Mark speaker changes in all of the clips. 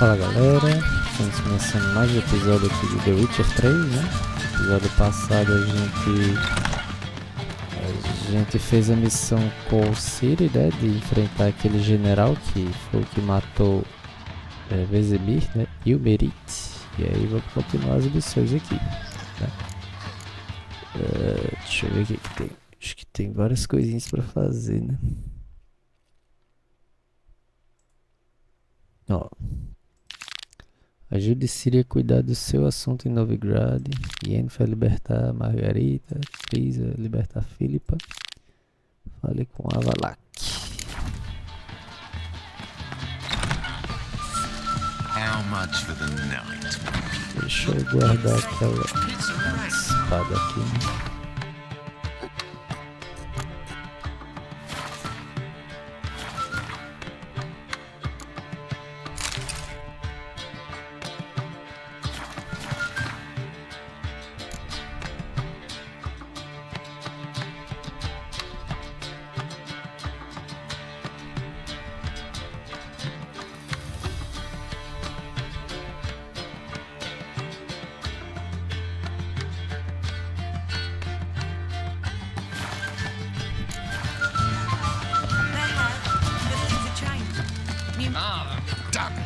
Speaker 1: Fala galera, estamos começando mais um episódio aqui de The Witcher 3, né? No episódio passado a gente fez a missão com o Ciri, né? De enfrentar aquele general que foi o que matou Vesemir, né? E o Merit. E aí vamos continuar as missões aqui, né? Deixa eu ver o que tem. Acho que tem várias coisinhas pra fazer, né? Ó. Ajude Ciri a cuidar do seu assunto em Novigrad. Yennefer a libertar Margarita. Trisa a libertar Filipa. Fale com Avalak.
Speaker 2: How much for the night?
Speaker 1: Deixa eu guardar aquela espada aqui, né?
Speaker 2: Damn it!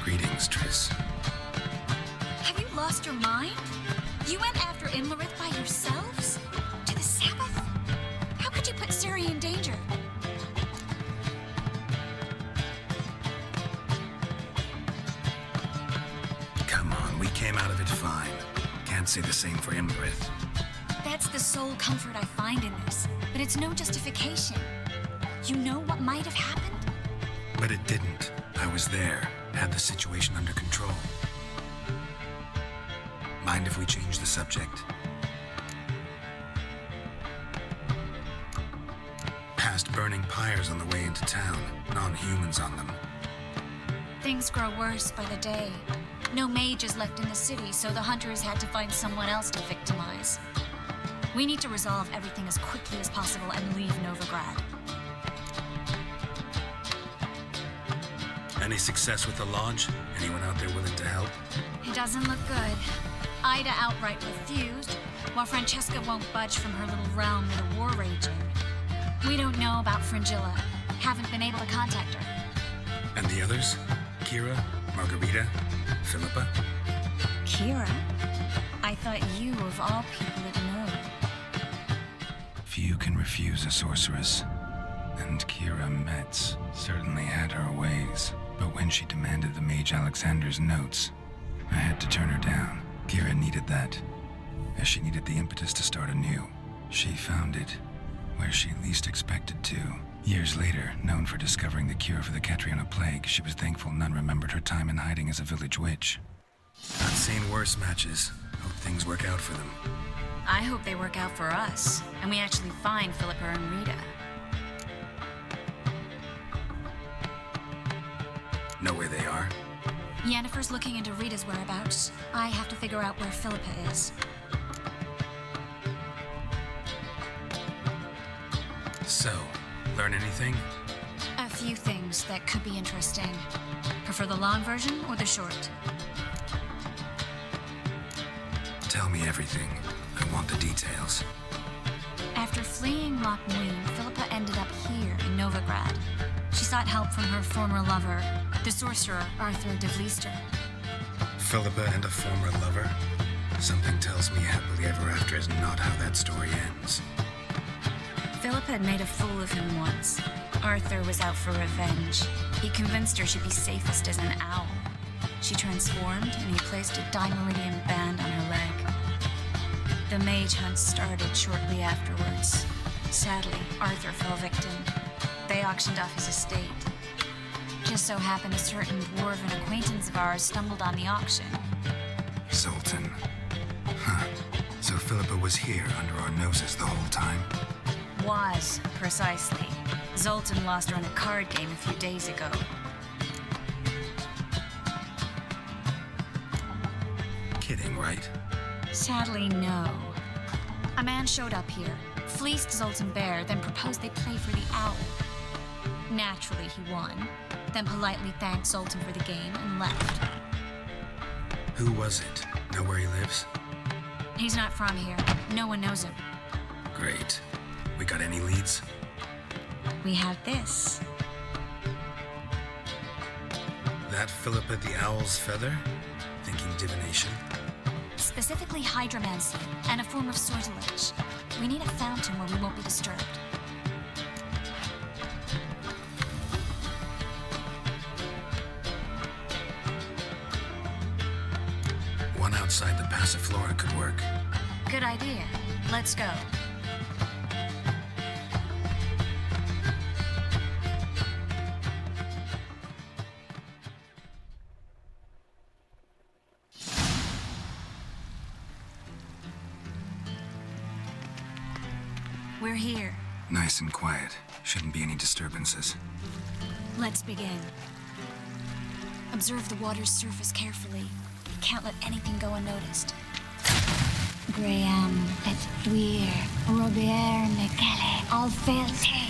Speaker 3: Greetings, Triss.
Speaker 4: Have you lost your mind? You went after Imlerith by yourselves? To the Sabbath? How could you put Ciri in danger?
Speaker 3: Come on, we came out of it fine. Can't say the same for Imlerith.
Speaker 4: That's the sole comfort I find in this, but it's no justification. You know what might have happened?
Speaker 3: But it didn't. I was there, had the situation under control. Mind if we change the subject? Past burning pyres on the way into town, non-humans on them.
Speaker 4: Things grow worse by the day. No mages left in the city, so the hunters had to find someone else to victimize. We need to resolve everything as quickly as possible and leave Novigrad.
Speaker 3: Any success with the lodge? Anyone out there willing to help?
Speaker 4: It doesn't look good. Ida outright refused, while Francesca won't budge from her little realm with a war raging. We don't know about Fringilla. Haven't been able to contact her.
Speaker 3: And the others? Kira? Margarita? Philippa?
Speaker 4: Kira? I thought you, of all people, would know.
Speaker 3: Few can refuse a sorceress. And Kira Metz certainly had her ways. But when she demanded the Mage Alexander's notes, I had to turn her down. Kira needed that, as she needed the impetus to start anew. She found it where she least expected to. Years later, known for discovering the cure for the Catriona plague, she was thankful none remembered her time in hiding as a village witch. I've seen worse matches. Hope things work out for them.
Speaker 4: I hope they work out for us, and we actually find Philippa and Rita.
Speaker 3: Know where they are?
Speaker 4: Yennefer's looking into Rita's whereabouts. I have to figure out where Philippa is.
Speaker 3: So, learn anything?
Speaker 4: A few things that could be interesting. Prefer the long version or the short?
Speaker 3: Tell me everything. I want the details.
Speaker 4: After fleeing Loch Muin, Philippa ended up here in Novigrad. She sought help from her former lover, the sorcerer Arthur de Vlister.
Speaker 3: Philippa and a former lover? Something tells me happily ever after is not how that story ends.
Speaker 4: Philippa had made a fool of him once. Arthur was out for revenge. He convinced her she'd be safest as an owl. She transformed, and he placed a Dimeridian band on her leg. The mage hunt started shortly afterwards. Sadly, Arthur fell victim. They auctioned off his estate. Just so happened a certain dwarven acquaintance of ours stumbled on the auction.
Speaker 3: Sultan. Huh. So Philippa was here under our noses the whole time?
Speaker 4: Was, precisely. Zoltan lost her in a card game a few days ago.
Speaker 3: Kidding, right?
Speaker 4: Sadly, no. A man showed up here, fleeced Zoltan bare, then proposed they play for the owl. Naturally, he won, then politely thanked Zoltan for the game and left.
Speaker 3: Who was it? Know where he lives?
Speaker 4: He's not from here. No one knows him.
Speaker 3: Great. We got any leads?
Speaker 4: We have this.
Speaker 3: That Philippa the Owl's feather? Thinking divination?
Speaker 4: Specifically hydromancy and a form of sortilege. We need a fountain where we won't be disturbed.
Speaker 3: One outside the Passiflora could work.
Speaker 4: Good idea. Let's go. We're here.
Speaker 3: Nice and quiet. Shouldn't be any disturbances.
Speaker 4: Let's begin. Observe the water's surface carefully. Can't let anything go unnoticed. Graham et thuir, Robert Mekele, Alfelte.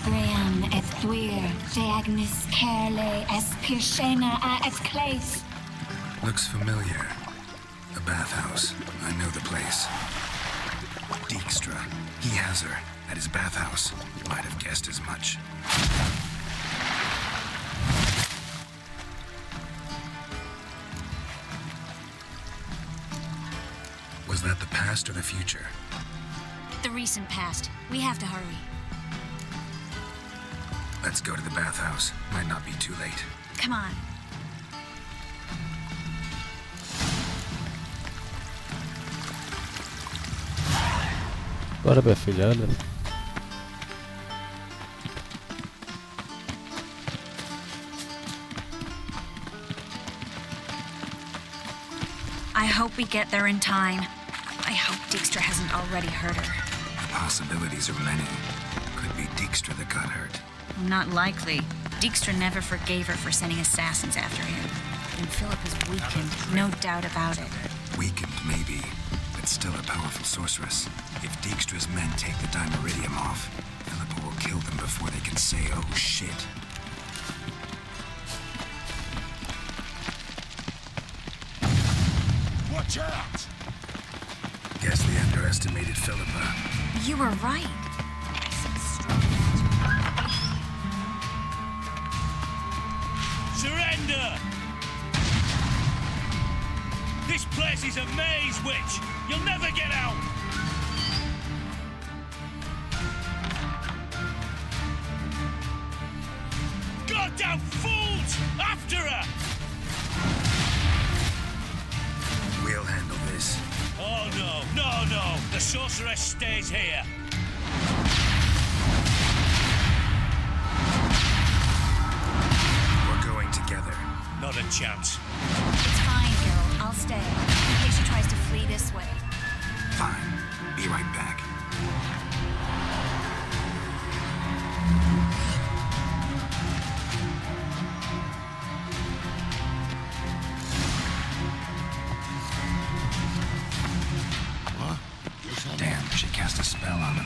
Speaker 4: Graham et thuir, Deagnis Kerle, Espirshena a et Clace.
Speaker 3: Looks familiar. A bathhouse. I know the place. Dijkstra. He has her at his bathhouse. Might have guessed as much. Was that the past or the future?
Speaker 4: The recent past. We have to hurry.
Speaker 3: Let's go to the bathhouse. Might not be too late.
Speaker 4: Come on.
Speaker 1: Bora, minha filha, olha.
Speaker 4: I hope we get there in time. I hope Dijkstra hasn't already hurt her.
Speaker 3: The possibilities are many. Could be Dijkstra that got hurt.
Speaker 4: Not likely. Dijkstra never forgave her for sending assassins after him. And Philip is weakened, no doubt about it.
Speaker 3: Weakened, maybe, but still a powerful sorceress. If Dijkstra's men take the Dimeridium off, Philippa will kill them before they can say, oh shit.
Speaker 2: Watch out!
Speaker 3: Guess they underestimated Philippa.
Speaker 4: You were right.
Speaker 5: Surrender! This place is a maze, witch! You'll never get out! Goddamn fools! After her!
Speaker 3: We'll handle this.
Speaker 5: Oh no! The sorceress stays here!
Speaker 3: We're going together.
Speaker 5: Not a chance.
Speaker 4: It's fine, girl. I'll stay. In case she tries to flee this way.
Speaker 3: Fine. Be right back. Damn, she cast a spell on him.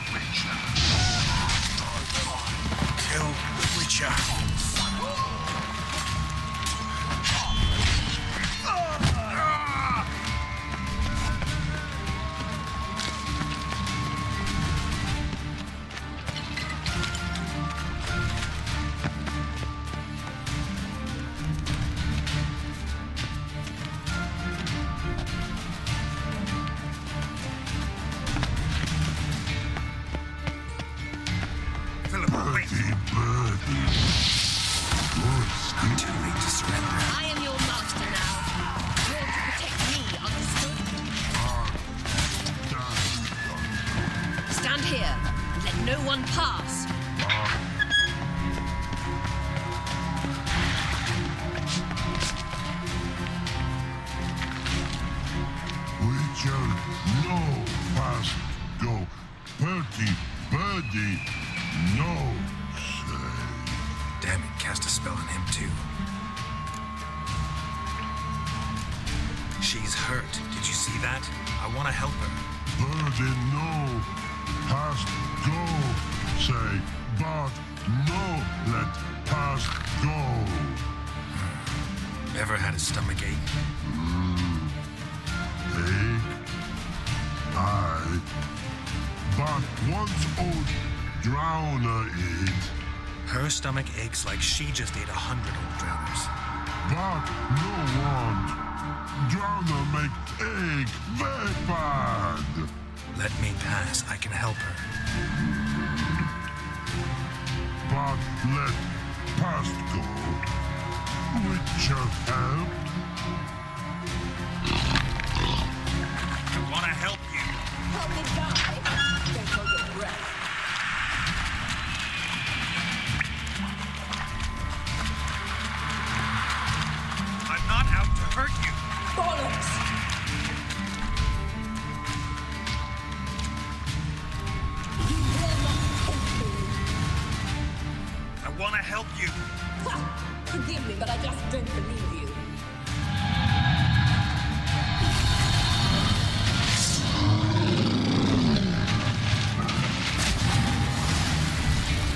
Speaker 2: Kill the Witcher.
Speaker 3: Philippa, wait. I'm too late to surrender.
Speaker 6: I am your master now. You're to protect me, understood? Stand here and let no one pass.
Speaker 7: Witcher, no past go. Birdie, no.
Speaker 3: cast a spell on him too. She's hurt. Did you see that? I want to help her.
Speaker 7: Burden no. Past go. Say, but no. Let past go.
Speaker 3: Ever had a stomach ache?
Speaker 7: Ache. Aye. But once old drowner eat.
Speaker 3: Her stomach aches like she just ate 100 old drowners.
Speaker 7: But no one. Drowner make ache very bad.
Speaker 3: Let me pass. I can help her.
Speaker 7: But let past go. With your help.
Speaker 3: I want to help you.
Speaker 6: Help me die. Don't hold your breath.
Speaker 3: I'm not out to hurt you.
Speaker 6: Bollocks! You will not take me.
Speaker 3: I want to help you.
Speaker 6: Ha! Forgive me, but I just don't believe you.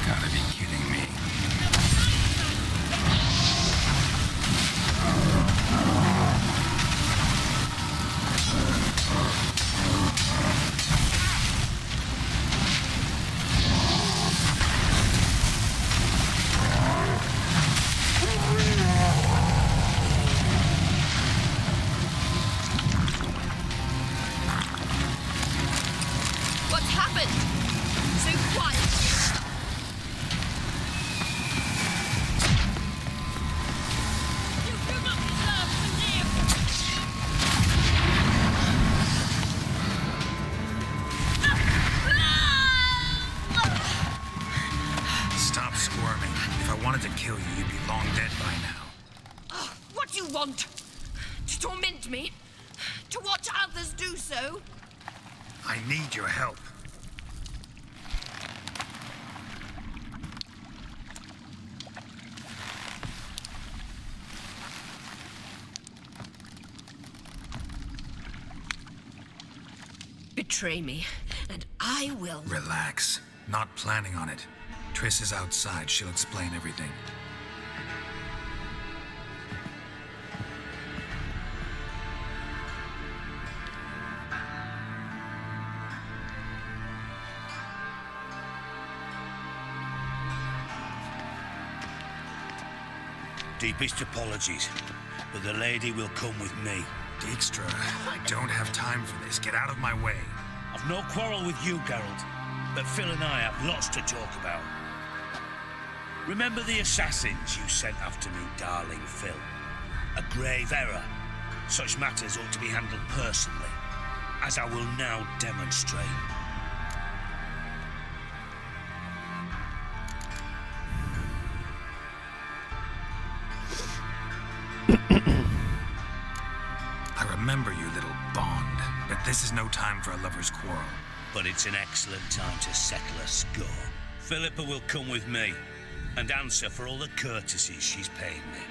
Speaker 3: Gotta be kidding me.
Speaker 6: What's happened? So quiet. You do not deserve to live.
Speaker 3: Stop squirming. If I wanted to kill you, you'd be long dead by now.
Speaker 6: What do you want? To torment me? To watch others do so?
Speaker 3: I need your help.
Speaker 6: Betray me, and I will.
Speaker 3: Relax. Not planning on it. Triss is outside. She'll explain everything.
Speaker 5: Deepest apologies, but the lady will come with me.
Speaker 3: Dijkstra, I don't have time for this. Get out of my way.
Speaker 5: I've no quarrel with you, Geralt, but Phil and I have lots to talk about. Remember the assassins you sent after me, darling Phil? A grave error. Such matters ought to be handled personally, as I will now demonstrate.
Speaker 3: I remember you, little Bond, but this is no time for a lover's quarrel.
Speaker 5: But it's an excellent time to settle a score. Philippa will come with me and answer for all the courtesies she's paid me.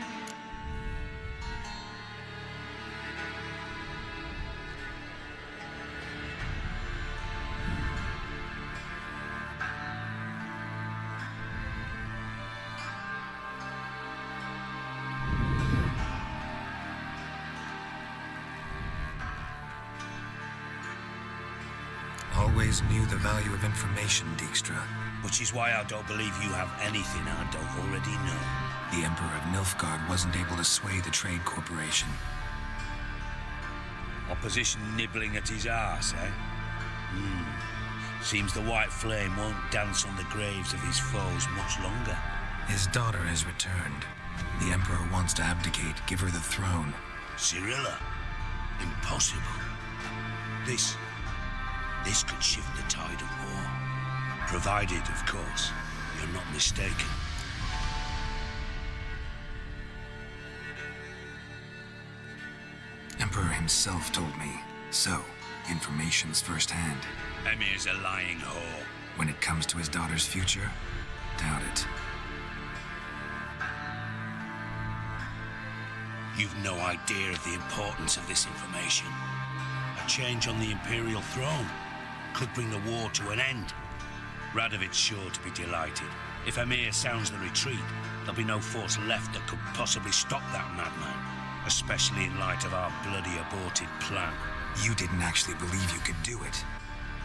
Speaker 3: Always knew the value of information, Dijkstra.
Speaker 5: Which is why I don't believe you have anything I don't already know.
Speaker 3: The Emperor of Nilfgaard wasn't able to sway the Trade Corporation.
Speaker 5: Opposition nibbling at his arse, eh? Seems the White Flame won't dance on the graves of his foes much longer.
Speaker 3: His daughter has returned. The Emperor wants to abdicate, give her the throne.
Speaker 5: Cyrilla? Impossible. This could shift the tide of war. Provided, of course, you're not mistaken.
Speaker 3: Emperor himself told me. So, information's firsthand.
Speaker 5: Emir's a lying whore.
Speaker 3: When it comes to his daughter's future, doubt it.
Speaker 5: You've no idea of the importance of this information. A change on the Imperial throne could bring the war to an end. Radovid's sure to be delighted. If Emir sounds the retreat, there'll be no force left that could possibly stop that madman, especially in light of our bloody aborted plan.
Speaker 3: You didn't actually believe you could do it.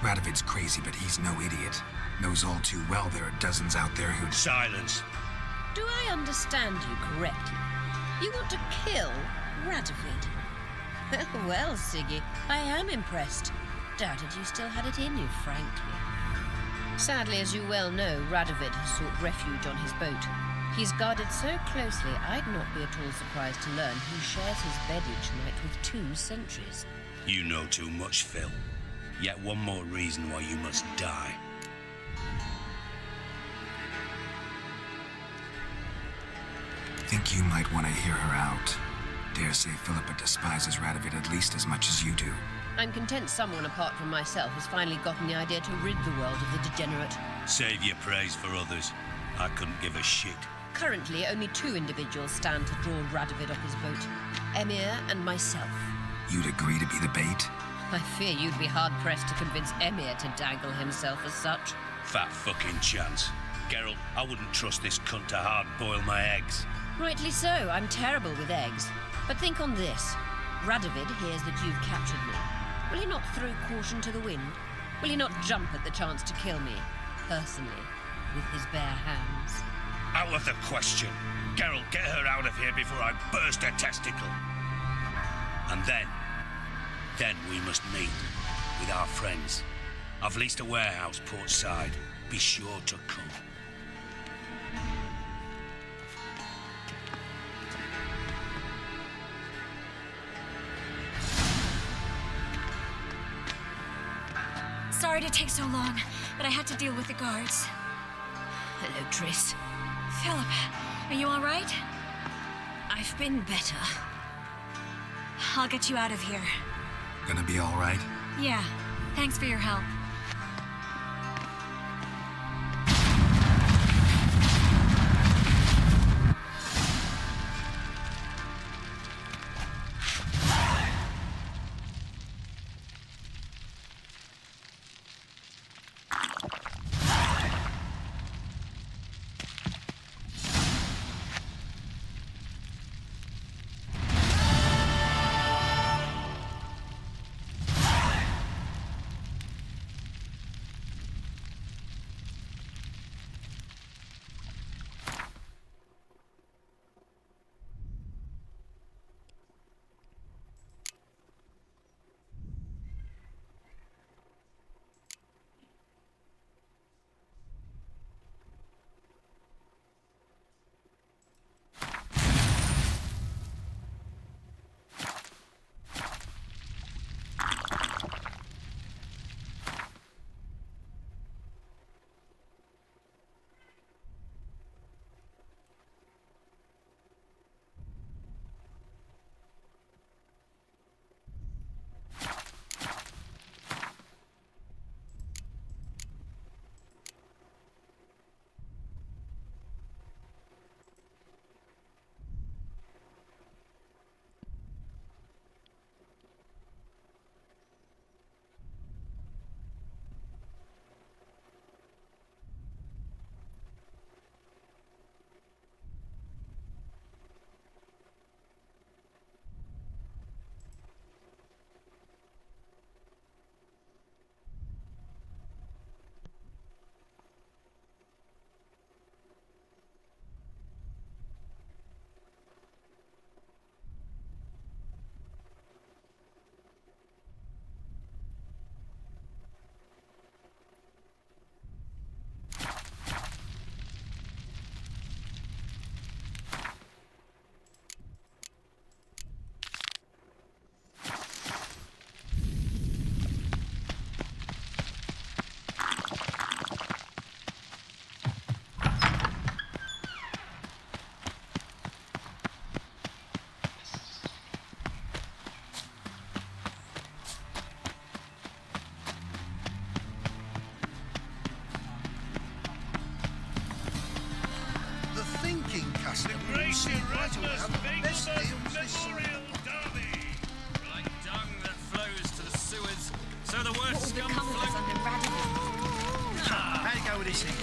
Speaker 3: Radovid's crazy, but he's no idiot. Knows all too well there are dozens out there who'd...
Speaker 5: Silence!
Speaker 8: Do I understand you correctly? You want to kill Radovid? Well, Siggy, I am impressed. Doubted you still had it in you, frankly. Sadly, as you well know, Radovid has sought refuge on his boat. He's guarded so closely, I'd not be at all surprised to learn he shares his bed each night with 2 sentries.
Speaker 5: You know too much, Phil. Yet one more reason why you must die.
Speaker 3: Think you might want to hear her out. Dare say Philippa despises Radovid at least as much as you do.
Speaker 8: I'm content someone apart from myself has finally gotten the idea to rid the world of the degenerate.
Speaker 5: Save your praise for others. I couldn't give a shit.
Speaker 8: Currently, only 2 individuals stand to draw Radovid off his boat. Emir and myself.
Speaker 3: You'd agree to be the bait?
Speaker 8: I fear you'd be hard-pressed to convince Emir to dangle himself as such.
Speaker 5: Fat fucking chance. Geralt, I wouldn't trust this cunt to hard-boil my eggs.
Speaker 8: Rightly so, I'm terrible with eggs. But think on this. Radovid hears that you've captured me. Will he not throw caution to the wind? Will he not jump at the chance to kill me, personally, with his bare hands?
Speaker 5: Out of the question. Geralt, get her out of here before I burst her testicle. And then we must meet with our friends. I've leased a warehouse port side. Be sure to come.
Speaker 4: Sorry to take so long, but I had to deal with the guards.
Speaker 8: Hello, Triss.
Speaker 4: Philip, are you all right?
Speaker 8: I've been better.
Speaker 4: I'll get you out of here.
Speaker 3: Gonna be all right?
Speaker 4: Yeah, thanks for your help.
Speaker 2: thinking, Castle?
Speaker 5: The Great Erasmus
Speaker 2: the best
Speaker 5: Bigleman
Speaker 2: deals this summer.
Speaker 5: Memorial Derby.
Speaker 9: Like dung that flows to the sewers, so the
Speaker 6: What
Speaker 9: worst
Speaker 6: will
Speaker 9: scum
Speaker 6: become of us
Speaker 9: float.
Speaker 6: under Radivin?
Speaker 2: How do you go with this thing?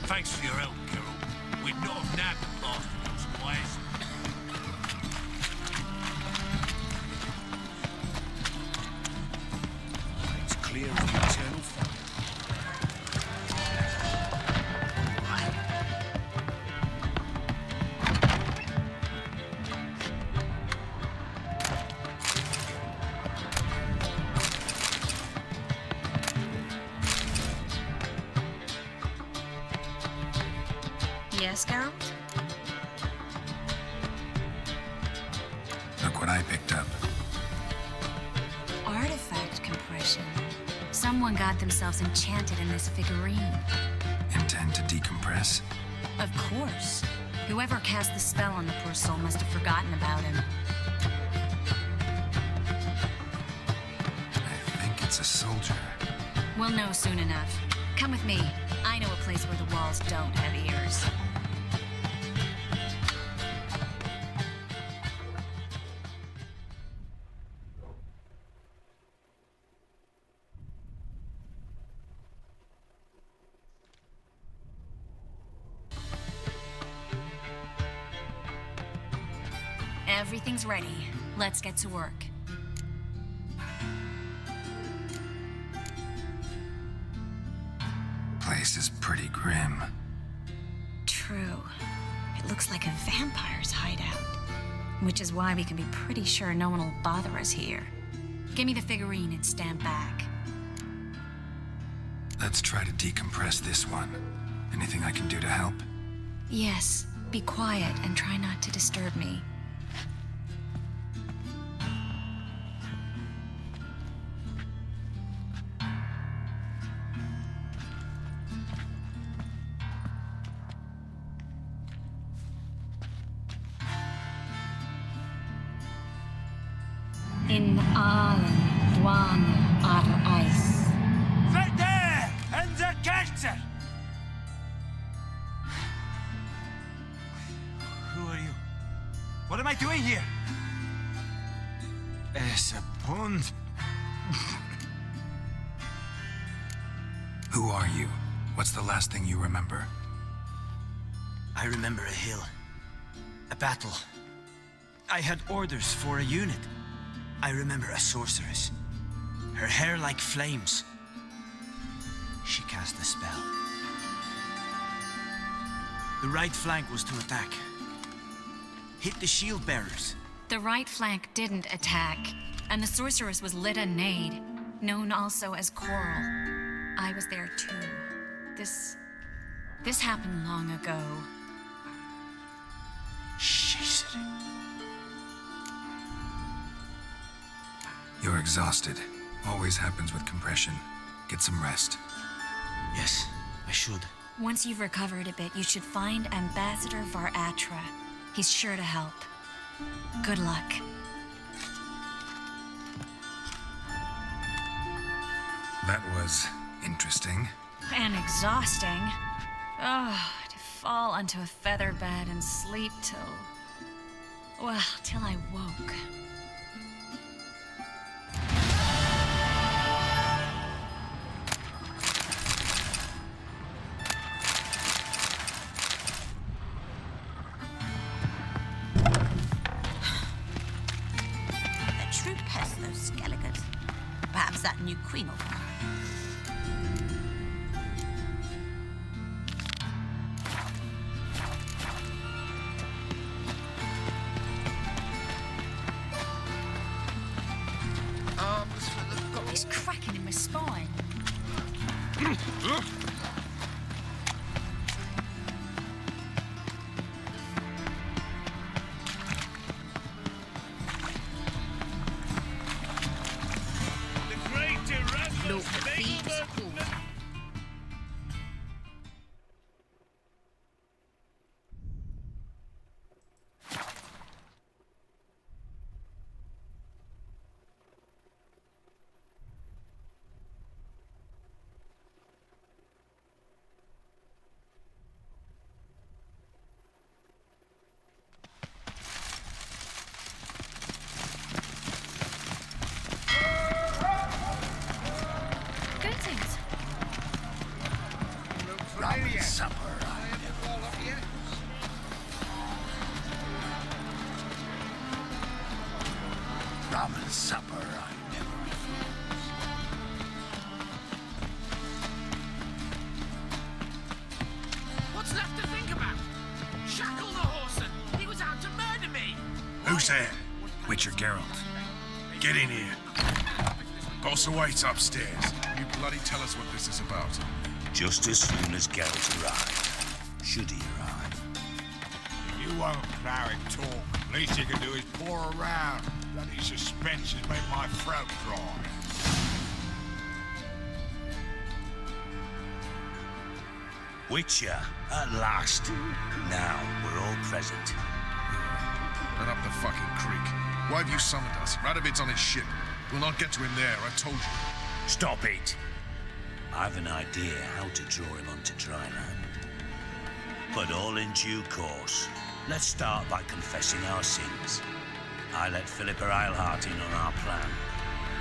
Speaker 5: Thanks for your help, Carol. We'd not have nabbed the bastards otherwise. It's clear of the eternal fire.
Speaker 4: Yes, Geralt?
Speaker 3: Look what I picked up.
Speaker 4: Artifact compression. Someone got themselves enchanted in this figurine.
Speaker 3: Intend to decompress?
Speaker 4: Of course. Whoever cast the spell on the poor soul must have forgotten about him.
Speaker 3: I think it's a soldier.
Speaker 4: We'll know soon enough. Come with me. I know a place where the walls don't have ears. Everything's ready. Let's get to work.
Speaker 3: Place is pretty grim.
Speaker 4: True. It looks like a vampire's hideout. Which is why we can be pretty sure no one will bother us here. Give me the figurine and stand back.
Speaker 3: Let's try to decompress this one. Anything I can do to help?
Speaker 4: Yes, be quiet and try not to disturb me. In allen dwane ar eis.
Speaker 5: Verder and the Kelter!
Speaker 9: Who are you? What am I doing here? Es a pond.
Speaker 3: Who are you? What's the last thing you remember?
Speaker 10: I remember a hill. A battle. I had orders for a unit. I remember a sorceress. Her hair like flames. She cast a spell. The right flank was to attack. Hit the shield bearers.
Speaker 4: The right flank didn't attack, and the sorceress was Lita Nade, known also as Coral. I was there too. This happened long ago.
Speaker 10: Shit.
Speaker 3: You're exhausted. Always happens with compression. Get some rest.
Speaker 10: Yes, I should.
Speaker 4: Once you've recovered a bit, you should find Ambassador Varatra. He's sure to help. Good luck.
Speaker 3: That was interesting.
Speaker 4: And exhausting. Oh, to fall onto a feather bed and sleep till I woke.
Speaker 6: A true pest, those Skelligers. Perhaps that new queen will come.
Speaker 2: Arms for the
Speaker 4: Got this cracking in my spine.
Speaker 5: The Great Erasmus
Speaker 6: Lord, the thieves
Speaker 5: Bigleman
Speaker 6: call.
Speaker 2: rum and supper I never refuse.
Speaker 9: What's left to think about? Shackle the horse. He was out to murder me.
Speaker 2: Who's there?
Speaker 3: Witcher Geralt.
Speaker 2: Get in here.
Speaker 3: Boss awaits upstairs. Will you bloody tell us what this is about?
Speaker 5: Just as soon as Geralt arrives. Should he arrive?
Speaker 2: You won't plow and talk. Least you can do is pour around. Bloody suspense has made my throat dry.
Speaker 5: Witcher, at last. Now we're all present.
Speaker 3: Run up the fucking creek. Why have you summoned us? Radovid's on his ship. We'll not get to him there, I told you.
Speaker 5: Stop it! I've an idea how to draw him onto dry land. But all in due course. Let's start by confessing our sins. I let Philippa Eilhart in on our plan.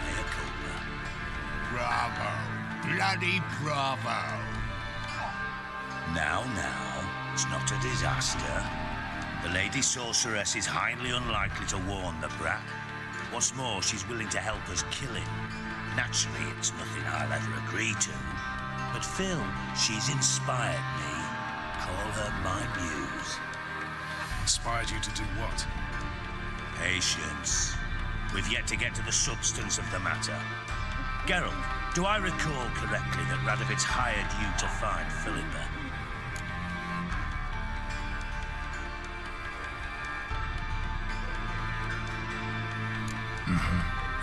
Speaker 5: Mea culpa.
Speaker 2: Bravo. Bloody bravo.
Speaker 5: Now, it's not a disaster. The Lady Sorceress is highly unlikely to warn the brat. What's more, she's willing to help us kill him. Naturally, it's nothing I'll ever agree to. But Phil, she's inspired me. Call her my muse.
Speaker 3: Inspired you to do what?
Speaker 5: Patience. We've yet to get to the substance of the matter. Geralt, do I recall correctly that Radovid's hired you to find Philippa?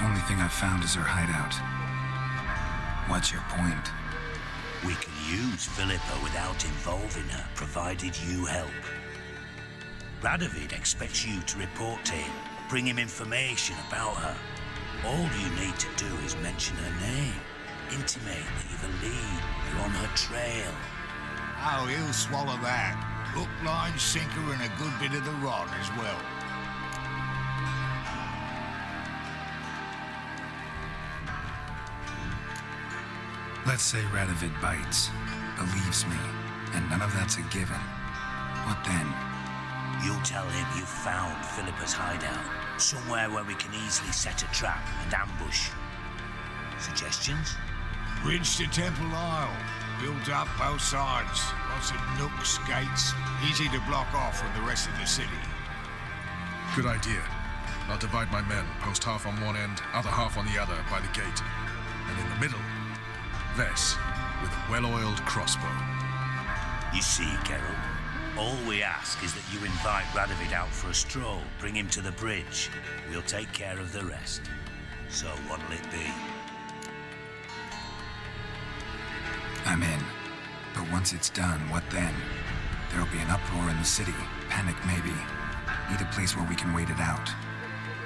Speaker 3: Only thing I've found is her hideout. What's your point?
Speaker 5: We can use Philippa without involving her, provided you help. Radovid expects you to report to him, bring him information about her. All you need to do is mention her name, intimate that you believe you're on her trail.
Speaker 2: Oh, he'll swallow that. Hook, line, sinker, and a good bit of the rod as well.
Speaker 3: Let's say Radovid bites, believes me, and none of that's a given. What then?
Speaker 5: You'll tell him you found Philippa's hideout, somewhere where we can easily set a trap and ambush. Suggestions?
Speaker 2: Bridge to Temple Isle. Built up both sides. Lots of nooks, gates. Easy to block off from the rest of the city.
Speaker 3: Good idea. I'll divide my men, post half on one end, other half on the other, by the gate. And in the middle, Vess, with a well-oiled crossbow.
Speaker 5: You see, Geralt, all we ask is that you invite Radovid out for a stroll, bring him to the bridge. We'll take care of the rest. So what'll it be?
Speaker 3: I'm in. But once it's done, what then? There'll be an uproar in the city. Panic, maybe. Need a place where we can wait it out.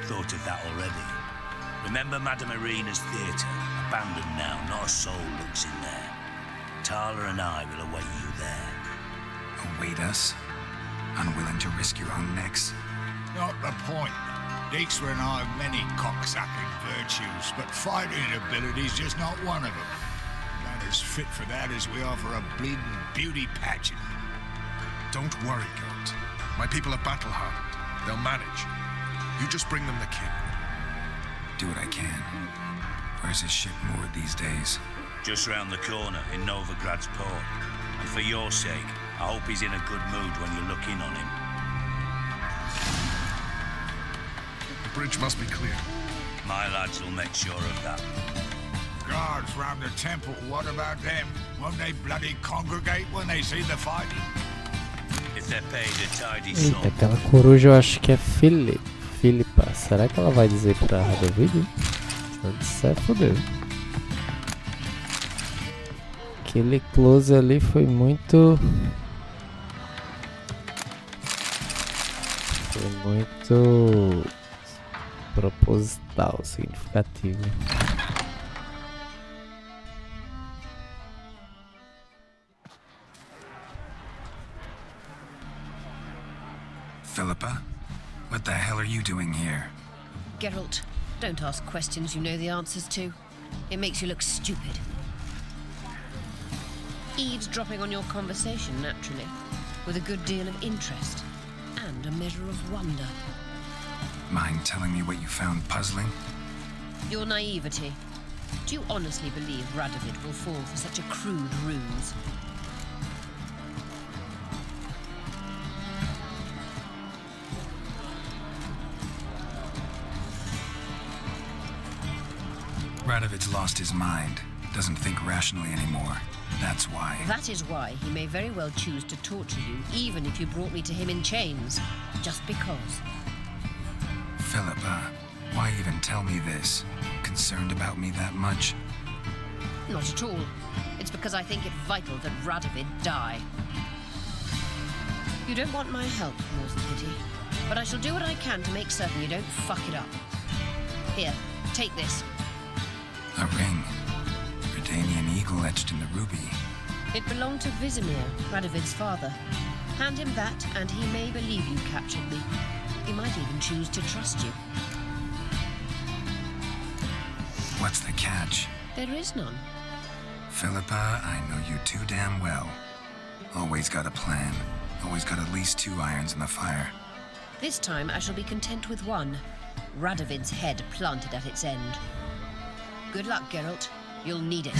Speaker 5: Thought of that already. Remember Madame Irina's theatre? Abandoned now, not a soul looks in there. Tala and I will await you there.
Speaker 3: Await us? Unwilling to risk your own necks?
Speaker 2: Not the point. Dijkstra and I have many cocksucking virtues, but fighting ability's just not one of them. Not as fit for that as we are for a bleeding beauty pageant.
Speaker 3: Don't worry, Geralt. My people are battle-hardened. They'll manage. You just bring them the king. Do what I can. Where's his ship moored these days?
Speaker 5: Just round the corner in Novigrad's port. And for your sake, I hope he's in a good mood when you look in on him.
Speaker 3: The bridge must be clear.
Speaker 5: My lads will make sure of that.
Speaker 2: Guards round the temple, what about them? Won't they bloody congregate when they see the fighting?
Speaker 5: If they're paid a tidy
Speaker 1: Eita,
Speaker 5: sum.
Speaker 1: aquela coruja eu acho que é Philippa. Será que ela vai dizer pra Radovid? Se ela disser, fodeu. Aquele close ali foi muito... Foi muito... proposital, significativo.
Speaker 3: Philippa? What the hell are you doing here?
Speaker 8: Geralt, don't ask questions you know the answers to. It makes you look stupid. Eavesdropping on your conversation, naturally, with a good deal of interest and a measure of wonder.
Speaker 3: Mind telling me what you found puzzling?
Speaker 8: Your naivety. Do you honestly believe Radovid will fall for such a crude ruse?
Speaker 3: Radovid's lost his mind. Doesn't think rationally anymore. That's why.
Speaker 8: That is why he may very well choose to torture you, even if you brought me to him in chains. Just because.
Speaker 3: Philippa, why even tell me this? Concerned about me that much?
Speaker 8: Not at all. It's because I think it vital that Radovid die. You don't want my help, more's the pity. But I shall do what I can to make certain you don't fuck it up. Here, take this.
Speaker 3: A ring. Redanian eagle etched in the ruby.
Speaker 8: It belonged to Vizimir, Radovid's father. Hand him that, and he may believe you captured me. He might even choose to trust you.
Speaker 3: What's the catch?
Speaker 8: There is none.
Speaker 3: Philippa, I know you too damn well. Always got a plan. Always got at least 2 irons in the fire.
Speaker 8: This time I shall be content with one. Radovid's head planted at its end. Good luck, Geralt. You'll need it.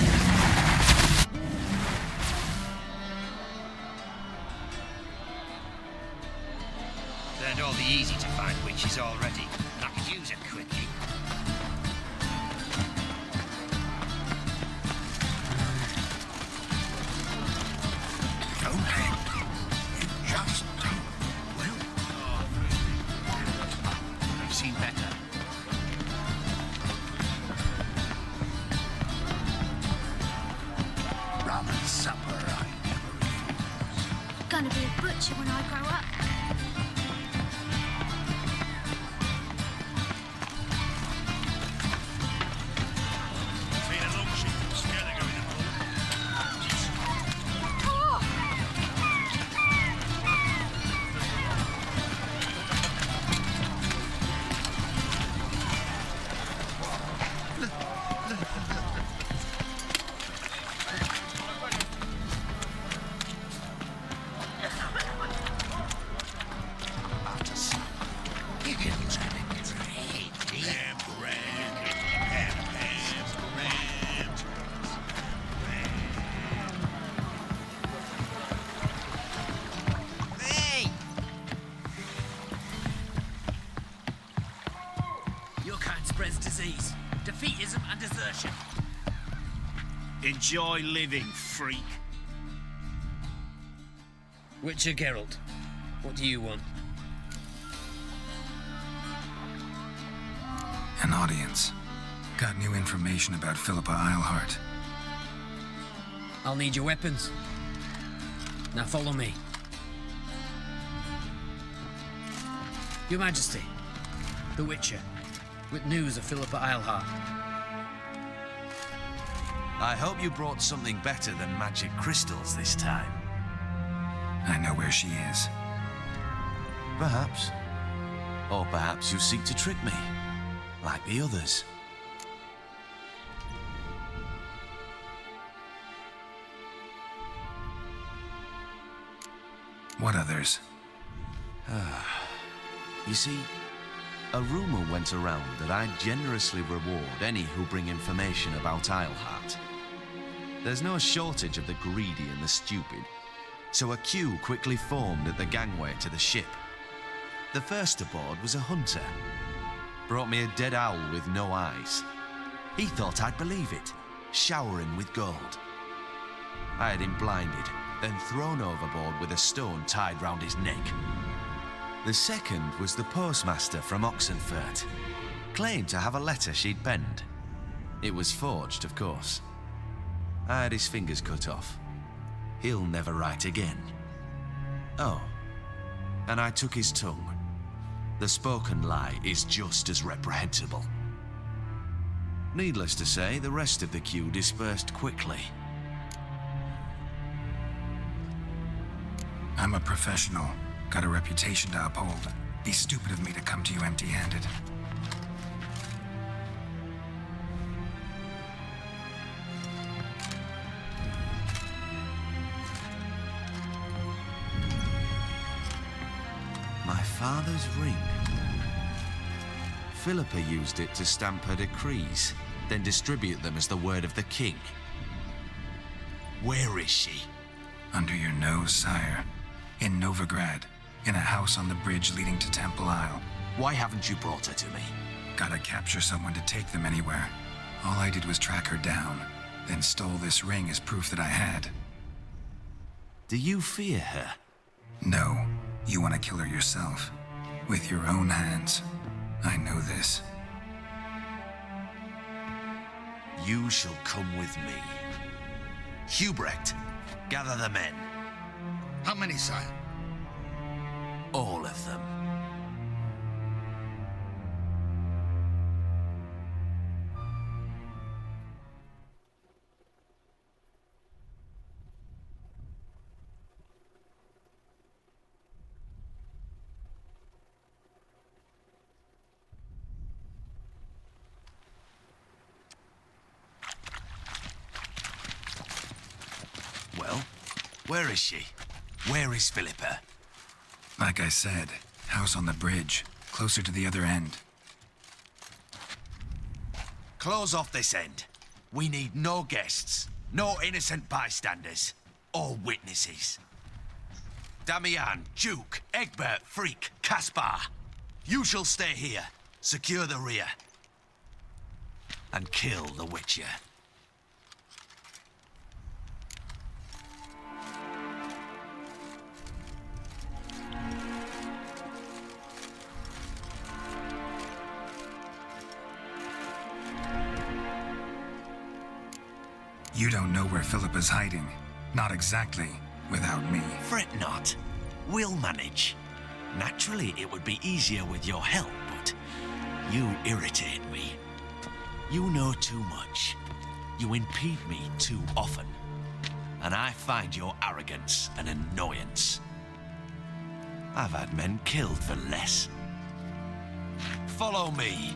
Speaker 5: Learned all the easy-to-find witches already. I could use it quickly.
Speaker 2: Don't hang. You just don't. Well,
Speaker 5: I've seen better.
Speaker 2: rum and supper I never refuse.
Speaker 4: Gonna be a butcher when I grow up.
Speaker 5: Spreads disease, defeatism and desertion. Enjoy living, freak. Witcher Geralt, what do you want?
Speaker 3: An audience. Got new information about Philippa Eilhart.
Speaker 5: I'll need your weapons. Now follow me. Your Majesty, the Witcher, with news of Philippa Eilhart.
Speaker 11: I hope you brought something better than magic crystals this time.
Speaker 3: I know where she is.
Speaker 11: Perhaps. Or perhaps you seek to trick me, like the others.
Speaker 3: What others?
Speaker 11: You see, a rumor went around that I'd generously reward any who bring information about Eilhart. There's no shortage of the greedy and the stupid, so a queue quickly formed at the gangway to the ship. The first aboard was a hunter. Brought me a dead owl with no eyes. He thought I'd believe it, showering with gold. I had him blinded, then thrown overboard with a stone tied round his neck. The second was the postmaster from Oxenfurt. Claimed to have a letter she'd penned. It was forged, of course. I had his fingers cut off. He'll never write again. Oh, and I took his tongue. The spoken lie is just as reprehensible. Needless to say, the rest of the queue dispersed quickly.
Speaker 3: I'm a professional. Got a reputation to uphold. Be stupid of me to come to you empty-handed.
Speaker 11: My father's ring. Philippa used it to stamp her decrees, then distribute them as the word of the king. Where is she?
Speaker 3: Under your nose, sire. In Novigrad, in a house on the bridge leading to Temple Isle.
Speaker 11: Why haven't you brought her to me?
Speaker 3: Gotta capture someone to take them anywhere. All I did was track her down, then stole this ring as proof that I had.
Speaker 11: Do you fear her?
Speaker 3: No, you want to kill her yourself. With your own hands. I know this.
Speaker 11: You shall come with me. Hubrecht, gather the men.
Speaker 2: How many, sire?
Speaker 11: All of them. Well, where is she? Where is Philippa?
Speaker 3: Like I said, house on the bridge, closer to the other end.
Speaker 11: Close off this end. We need no guests, no innocent bystanders, all witnesses. Damian, Duke, Egbert, Freak, Caspar. You shall stay here, secure the rear, and kill the Witcher.
Speaker 3: You don't know where Philippa's hiding. Not exactly, without me.
Speaker 11: Fret not. We'll manage. Naturally, it would be easier with your help, but you irritate me. You know too much. You impede me too often. And I find your arrogance an annoyance. I've had men killed for less. Follow me.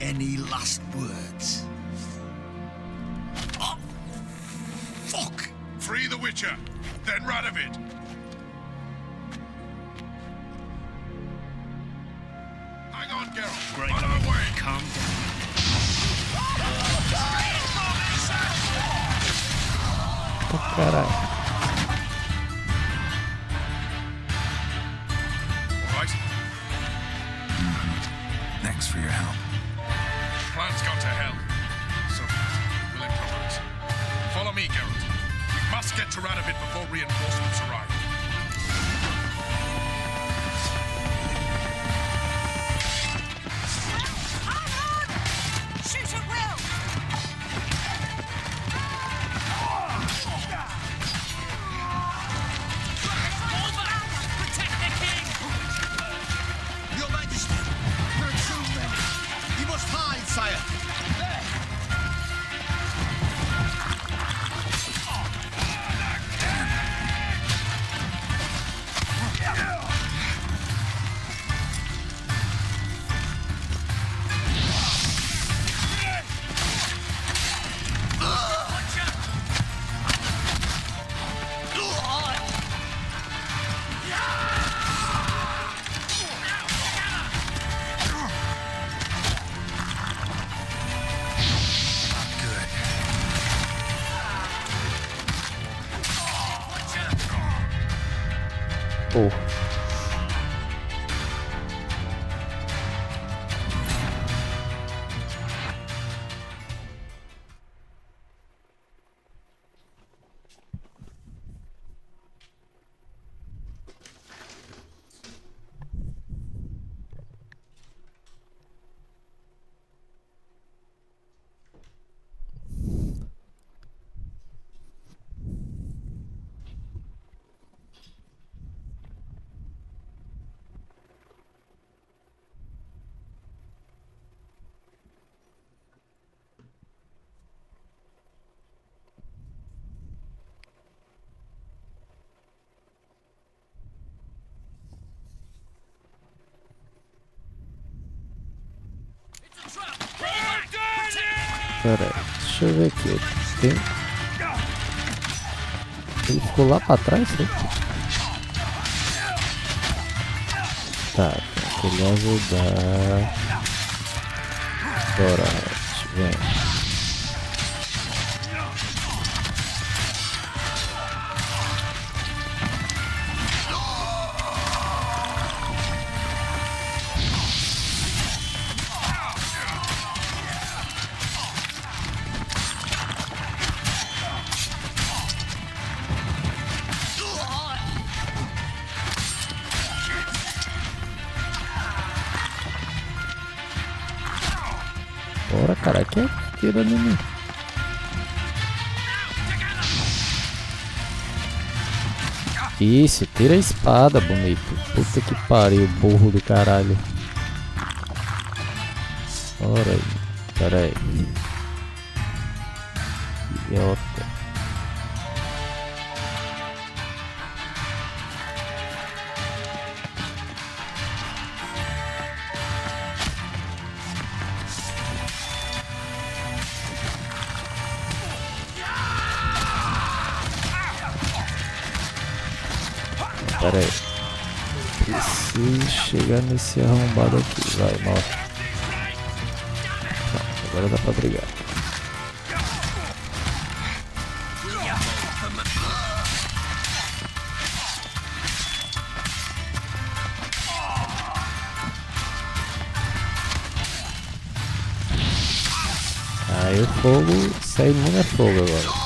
Speaker 2: Any last words? Oh, fuck!
Speaker 7: Free the Witcher, then Radovid. Hang on, Geralt.
Speaker 5: Great.
Speaker 7: On our way.
Speaker 5: Calm
Speaker 1: Pra caralho.
Speaker 7: Right,
Speaker 3: Thanks for your help.
Speaker 7: plan's gone to hell. So we'll improvise. Follow me, Geralt. We must get to Radovid before reinforcements arrive.
Speaker 6: Shoot at will!
Speaker 9: Protect the king!
Speaker 10: Your Majesty, there are too many. You must hide, sire.
Speaker 3: Good.
Speaker 1: Oh. Pera aí, deixa eu ver aqui. Tem... Ele ficou lá pra trás, né? Tá, tem que ele ajudar. Bora, vem. Bora, cara, que tira em mim. Isso, tira a espada, bonito. Puta que pariu, burro do caralho. Bora aí, pera aí. Idiota. Pera aí. Preciso chegar nesse arrombado aqui. Vai, morre. Pronto, agora dá pra brigar. Aí o fogo sai imune a fogo agora.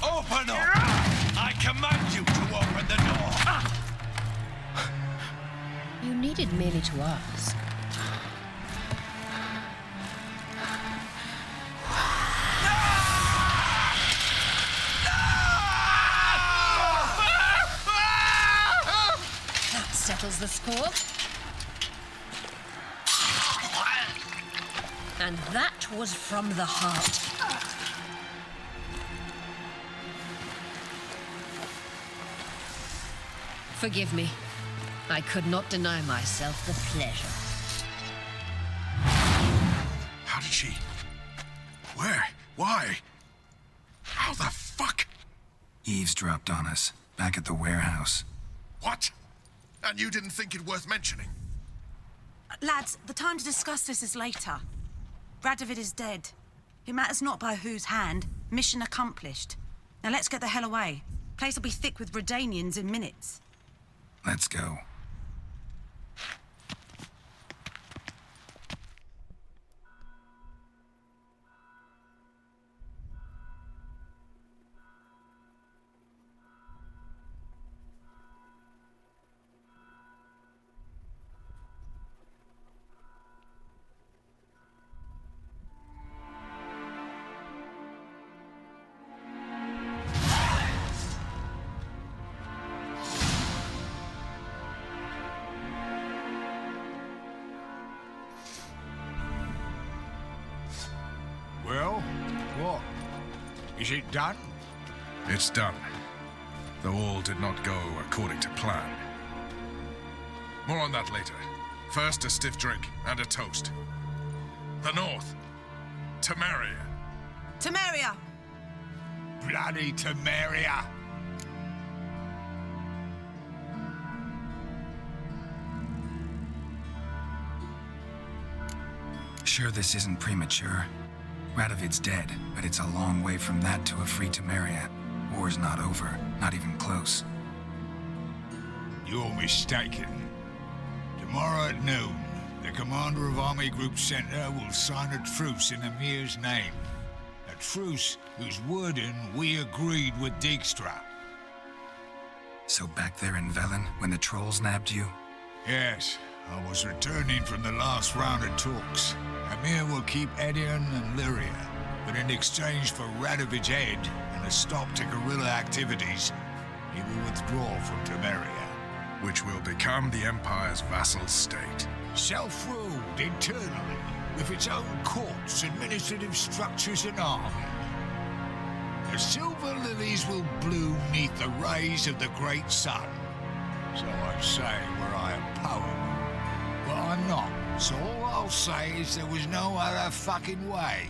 Speaker 5: Open up! I command you to open the door!
Speaker 8: You needed merely to ask. That settles the score. And that was from the heart. Forgive me. I could not deny myself the pleasure.
Speaker 7: How did she? Where? Why? How the fuck?
Speaker 3: Eavesdropped on us, back at the warehouse.
Speaker 7: What? And you didn't think it worth mentioning?
Speaker 6: Lads, the time to discuss this is later. Radovid is dead. It matters not by whose hand. Mission accomplished. Now let's get the hell away. Place will be thick with Redanians in minutes.
Speaker 3: Let's go.
Speaker 2: Well, what? Is it done?
Speaker 7: It's done. Though all did not go according to plan. More on that later. First, a stiff drink and a toast. The North. Temeria.
Speaker 6: Temeria!
Speaker 2: Bloody Temeria!
Speaker 3: Sure this isn't premature. Radovid's dead, but it's a long way from that to a free Temeria. War's not over, not even close.
Speaker 2: You're mistaken. Tomorrow at noon, The commander of Army Group Center will sign a truce in Emir's name. A truce whose wording we agreed with Dijkstra.
Speaker 3: So back there in Velen, when the trolls nabbed you?
Speaker 2: Yes, I was returning from the last round of talks. Emir will keep Edion and Lyria, but in exchange for Radovid's head and a stop to guerrilla activities, he will withdraw from Temeria.
Speaker 7: Which will become the Empire's vassal state.
Speaker 2: Self-ruled internally, with its own courts, administrative structures and army. The silver lilies will bloom neath the rays of the great sun. So I say were I a poet. But I'm not, so all I'll say is there was no other fucking way.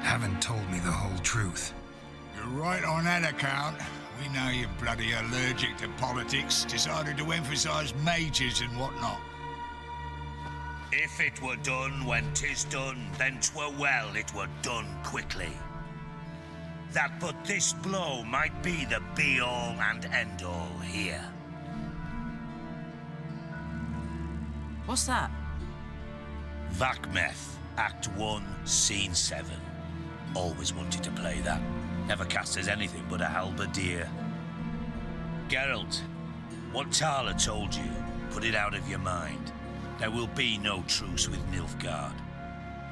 Speaker 3: Haven't told me the whole truth.
Speaker 2: You're right on that account. We know you're bloody allergic to politics, decided to emphasize majors and whatnot.
Speaker 5: If it were done when 'tis done, then 'twere well it were done quickly. That but this blow might be the be-all and end-all here.
Speaker 6: What's that?
Speaker 5: Vakmeth, Act 1, Scene 7. Always wanted to play that. Never cast as anything but a halberdier. Geralt, what Tala told you, put it out of your mind. There will be no truce with Nilfgaard.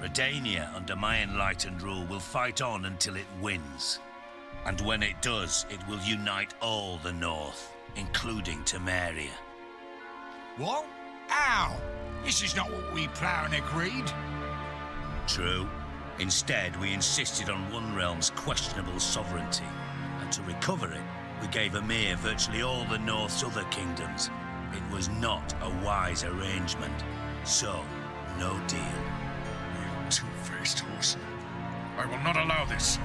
Speaker 5: Redania, under my enlightened rule, will fight on until it wins. And when it does, it will unite all the North, including Temeria.
Speaker 2: What? How? This is not what we planned and agreed.
Speaker 5: True. Instead, we insisted on one realm's questionable sovereignty, and to recover it, we gave Emir virtually all the North's other kingdoms. It was not a wise arrangement, so no deal.
Speaker 7: You two-faced horse. I will not allow this.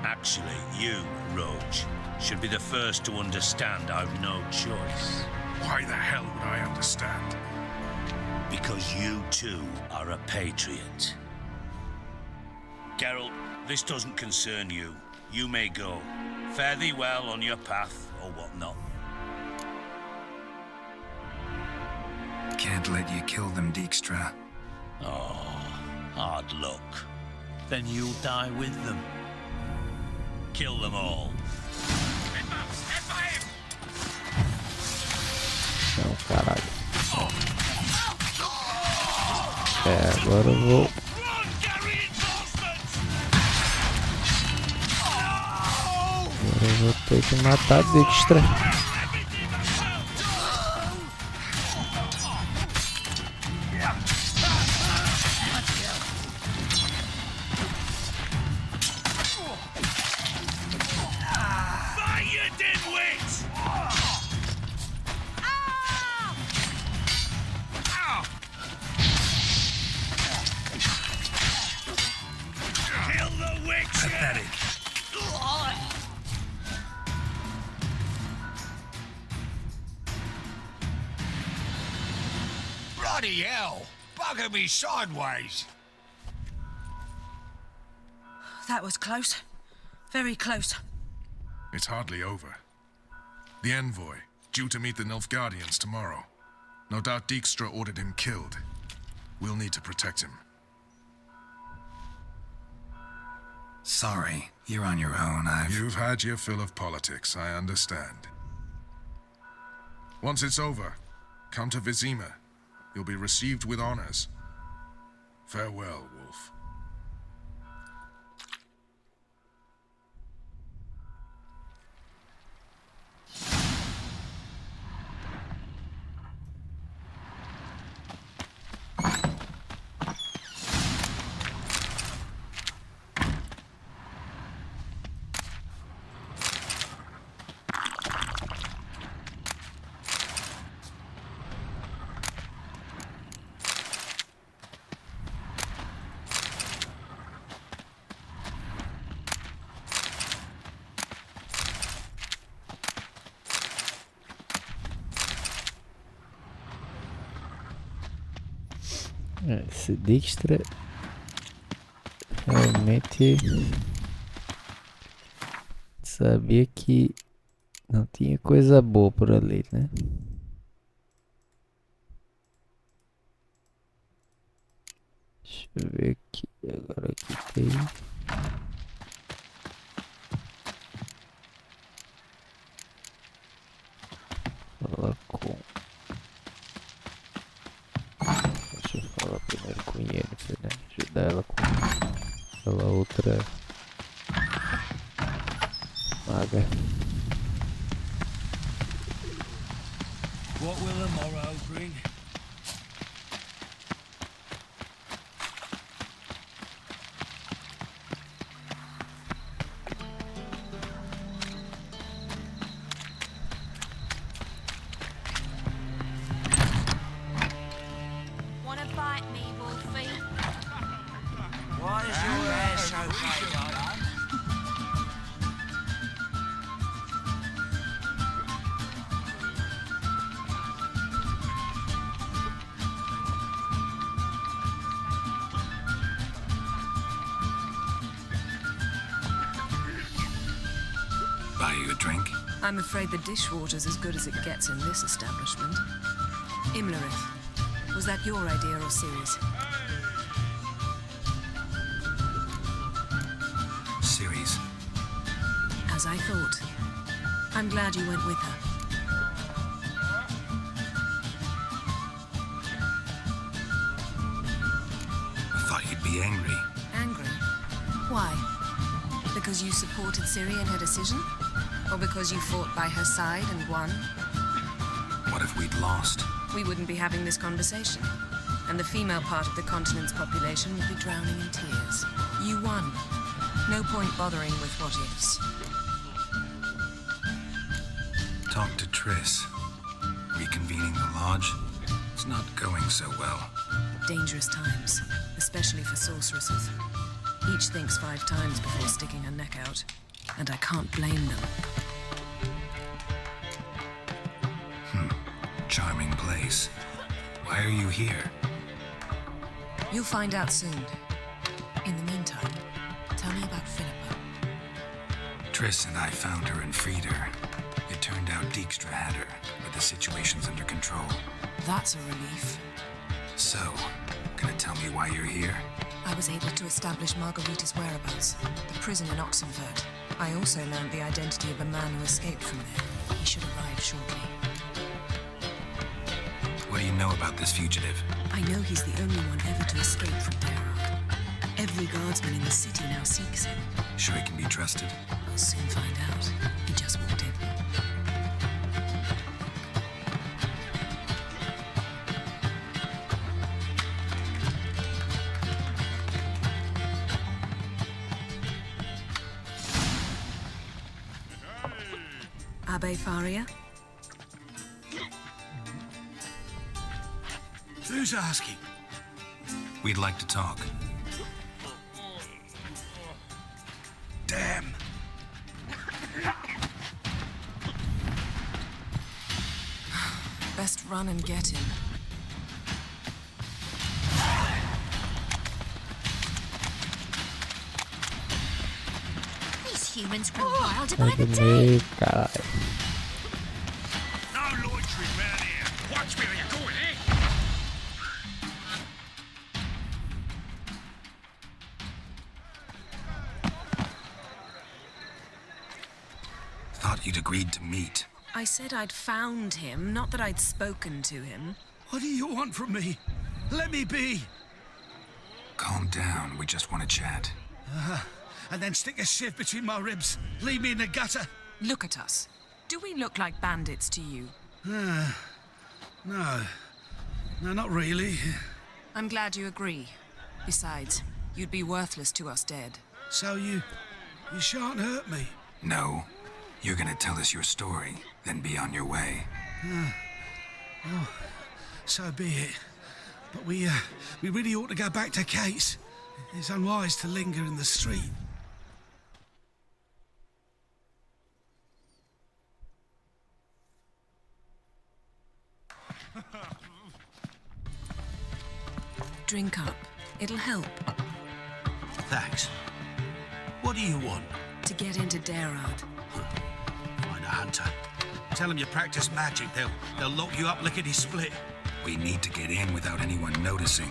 Speaker 5: Actually, you, Roach, should be the first to understand I've no choice.
Speaker 7: Why the hell would I understand?
Speaker 5: Because you too are a patriot. Geralt, this doesn't concern you. You may go. Fare thee well on your path, or whatnot.
Speaker 3: Can't let you kill them, Dijkstra.
Speaker 5: Oh, hard luck. Then you'll die with them. Kill them all.
Speaker 1: Não, caralho. Agora eu vou. Agora eu vou ter que matar Dijkstra.
Speaker 5: Pathetic.
Speaker 2: Bloody hell! Bugger me sideways!
Speaker 6: That was close. Very close.
Speaker 7: It's hardly over. The envoy, due to meet the Nilfgaardians tomorrow. No doubt Dijkstra ordered him killed. We'll need to protect him.
Speaker 3: Sorry, you're on your own.
Speaker 7: You've had your fill of politics, I understand. Once it's over, come to Vizima. You'll be received with honors. Farewell, Wolf.
Speaker 1: Esse Dijkstra realmente sabia que não tinha coisa boa por ali, né? Deixa eu ver aqui. Agora aqui tem. Falar com. Deixa eu falar primeiro com Yennefer, né? Ajudar ela com aquela outra maga.
Speaker 5: What will the morrow bring?
Speaker 8: Wanna fight me, Wolfie?
Speaker 10: Why is your hair so tight?
Speaker 3: Buy you a drink?
Speaker 12: I'm afraid the dishwater's as good as it gets in this establishment. Imlerith, was that your idea or Ciri's?
Speaker 3: Series.
Speaker 12: As I thought. I'm glad you went with her.
Speaker 3: I thought you'd be angry.
Speaker 12: Angry? Why? Because you supported Ciri in her decision? Or because you fought by her side and won?
Speaker 3: What if we'd lost?
Speaker 12: We wouldn't be having this conversation. And the female part of the continent's population would be drowning in tears. You won. No point bothering with what ifs.
Speaker 3: Talk to Triss. Reconvening the lodge. It's not going so well.
Speaker 12: Dangerous times, especially for sorceresses. Each thinks 5 times before sticking her neck out. And I can't blame them.
Speaker 3: Charming place. Why are you here?
Speaker 12: You'll find out soon. In the meantime, tell me about Philippa.
Speaker 3: Triss and I found her and freed her. It turned out Dijkstra had her, but the situation's under control.
Speaker 12: That's a relief.
Speaker 3: So, gonna tell me why you're here?
Speaker 12: I was able to establish Margarita's whereabouts, the prison in Oxenford. I also learned the identity of a man who escaped from there. He should arrive shortly.
Speaker 3: What do you know about this fugitive?
Speaker 12: I know he's the only one ever to escape from Terra. Every guardsman in the city now seeks him.
Speaker 3: Sure he can be trusted?
Speaker 12: I'll soon find out. He just walked in. Abbe Faria?
Speaker 5: Who's asking?
Speaker 3: We'd like to talk.
Speaker 5: Damn.
Speaker 12: Best run and get him.
Speaker 8: These humans grow wilder by
Speaker 1: Sai
Speaker 8: the
Speaker 1: do
Speaker 8: day.
Speaker 1: meio, caralho.
Speaker 9: No loitering round here. Watch where you're going, eh?
Speaker 3: Thought you'd agreed to meet.
Speaker 12: I said I'd found him, not that I'd spoken to him.
Speaker 5: What do you want from me? Let me be.
Speaker 3: Calm down, we just want to chat.
Speaker 5: And then stick a sieve between my ribs. Leave me in the gutter.
Speaker 12: Look at us. Do we look like bandits to you?
Speaker 5: No. No, not really.
Speaker 12: I'm glad you agree. Besides, you'd be worthless to us dead.
Speaker 5: So you shan't hurt me.
Speaker 3: No. You're gonna tell us your story, then be on your way.
Speaker 5: So be it. But we really ought to go back to Kate's. It's unwise to linger in the street.
Speaker 12: Drink up. It'll help.
Speaker 5: Thanks. What do you want?
Speaker 12: To get into Darad.
Speaker 5: Find a hunter. Tell them you practice magic. They'll lock you up lickety-split.
Speaker 3: We need to get in without anyone noticing.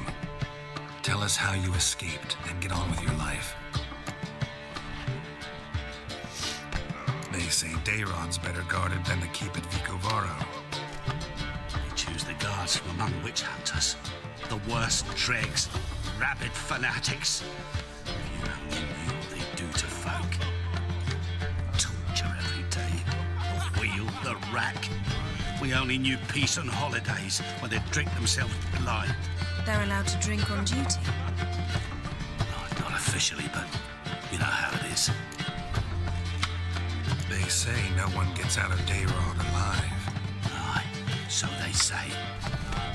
Speaker 3: Tell us how you escaped, then get on with your life. They say Dayrod's better guarded than the keep at Vicovaro.
Speaker 5: They choose the guards from among witch hunters. The worst dregs, rabid fanatics. If you only knew what they do to folk. Torture every day. The wheel, the rack. We only knew peace on holidays when they'd drink themselves blind.
Speaker 12: They're allowed to drink on duty.
Speaker 5: Oh, not officially, but you know how it is.
Speaker 3: They say no one gets out of Dayrod alive.
Speaker 5: Aye, so they say.